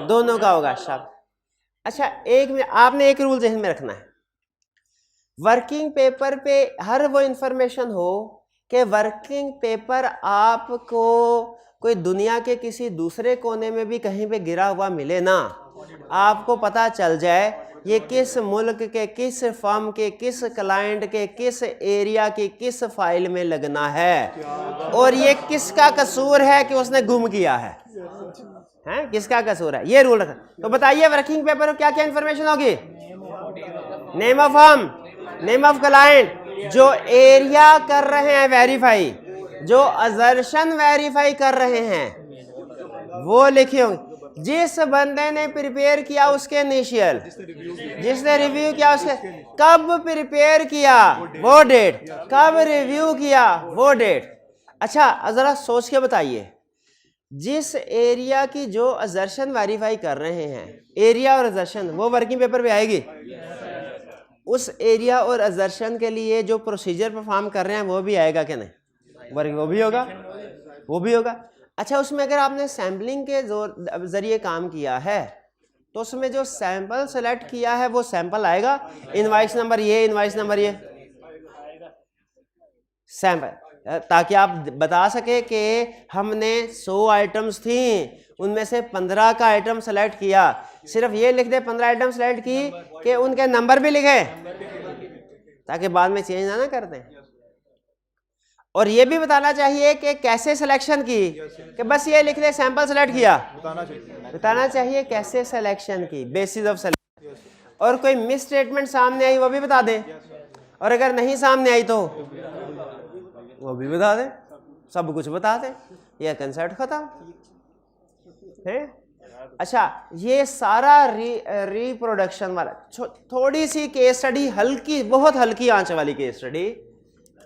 A: दोनों का होगा। शब्द। अच्छा, एक में आपने एक रूल ज़हन में रखना है, वर्किंग पेपर पे हर वो इंफॉर्मेशन हो कि वर्किंग पेपर आपको कोई दुनिया के किसी दूसरे कोने में भी कहीं पे गिरा हुआ मिले ना, आपको पता चल जाए ये किस मुल्क के, किस फर्म के, किस क्लाइंट के, किस एरिया की, किस फाइल में लगना है, और ये किसका कसूर है कि उसने गुम किया है, हैं? किसका कसूर है, ये रूल रखना। तो बताइए वर्किंग पेपर में क्या क्या इंफॉर्मेशन होगी? Name of firm, name of client, जो एरिया कर रहे हैं वेरीफाई, जो असर्शन वेरीफाई कर रहे हैं वो लिखे होंगे, जिस बंदे ने प्रिपेयर किया उसके इनिशियल, जिसने रिव्यू किया उसके, कब प्रिपेयर किया वो डेट, कब रिव्यू किया वो डेट। अच्छा, जरा सोच के बताइए, जिस एरिया की जो असर्शन वेरीफाई कर रहे हैं, एरिया और असर्शन वो वर्किंग पेपर पे आएगी, उस एरिया और असर्शन के लिए जो प्रोसीजर परफॉर्म कर रहे हैं वो भी आएगा कि नहीं? वो भी होगा, वो भी होगा। अच्छा, उसमें अगर आपने सैम्पलिंग के जरिए काम किया है तो उसमें जो सैंपल सेलेक्ट किया है वो सैंपल आएगा, इनवाइस नंबर ये, इनवाइस नंबर ये, सैंपल, ताकि आप बता सके कि हमने 100 आइटम्स थी, उनमें से 15 का आइटम सेलेक्ट किया। सिर्फ ये लिख दे 15 आइटम सेलेक्ट की कि उनके नंबर भी लिखे, ताकि बाद में चेंज ना कर दें। और ये भी बताना चाहिए कि कैसे सिलेक्शन की, कि बस ये लिख दे सैंपल सेलेक्ट किया, बताना चाहिए कैसे सिलेक्शन की, बेसिस ऑफ सिलेक्शन। और कोई मिस स्टेटमेंट सामने आई वो भी बता दें, और अगर नहीं सामने आई तो वो भी बता दें, सब कुछ बता दें, ये कंसेप्ट खत्म है। अच्छा, ये सारा रिप्रोडक्शन वाला, थोड़ी सी केस स्टडी, हल्की, बहुत हल्की आंच वाली केस स्टडी,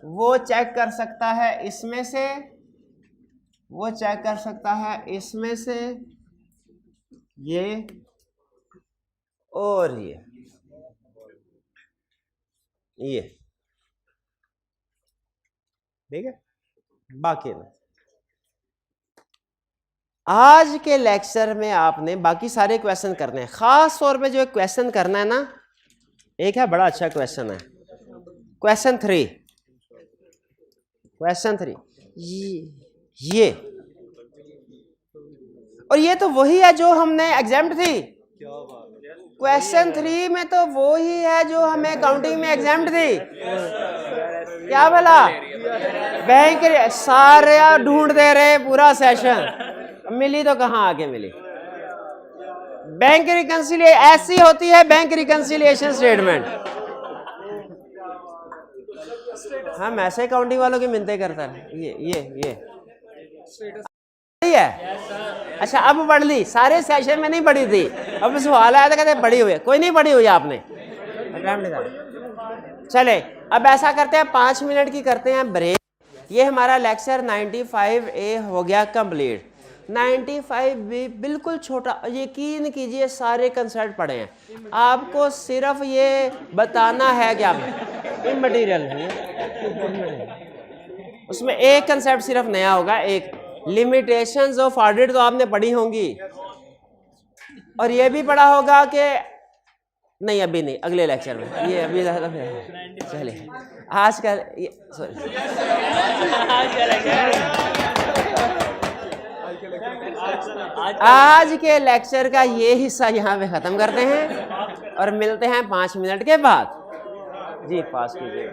A: वो चेक कर सकता है इसमें से, वो चेक कर सकता है इसमें से, ये और ये ये ठीक है। बाकी ना आज के लेक्चर में आपने बाकी सारे क्वेश्चन करने हैं, खास तौर पे जो एक क्वेश्चन करना है ना, एक है बड़ा अच्छा क्वेश्चन है, क्वेश्चन 3 ये और ये तो वही है जो हमने एग्जाम्प्ट थी। क्वेश्चन 3 में तो वही है जो हमें अकाउंटिंग में एग्जाम्प्ट थी। क्या बोला? बैंक सारे ढूंढते रहे पूरा सेशन, मिली तो कहाँ आके मिली। बैंक रिकंसिलिएशन ऐसी होती है, बैंक रिकंसिलिएशन स्टेटमेंट। हम ऐसे अकाउंटिंग वालों की मिन्नतें करता है। ये है। अच्छा अब पढ़ ली, सारे सेशन में नहीं पढ़ी थी, अब सवाल आया था कहते पढ़ी हुई है, कोई नहीं पढ़ी हुई आपने। चले अब ऐसा करते हैं 5 मिनट की करते हैं ब्रेक। ये हमारा लेक्चर 95A हो गया कंप्लीट। 95B बिल्कुल छोटा, यकीन कीजिए सारे कंसेप्ट पढ़े हैं, आपको सिर्फ ये बताना है क्या मटेरियल उसमें एक कंसेप्ट सिर्फ नया होगा, एक लिमिटेशंस ऑफ ऑडिट तो आपने पढ़ी होंगी, और ये भी पढ़ा होगा कि नहीं अभी नहीं, अगले लेक्चर में, ये अभी चलिए आज का आज के लेक्चर का ये हिस्सा यहाँ पे ख़त्म करते हैं और मिलते हैं 5 मिनट के बाद। जी पास कीजिए।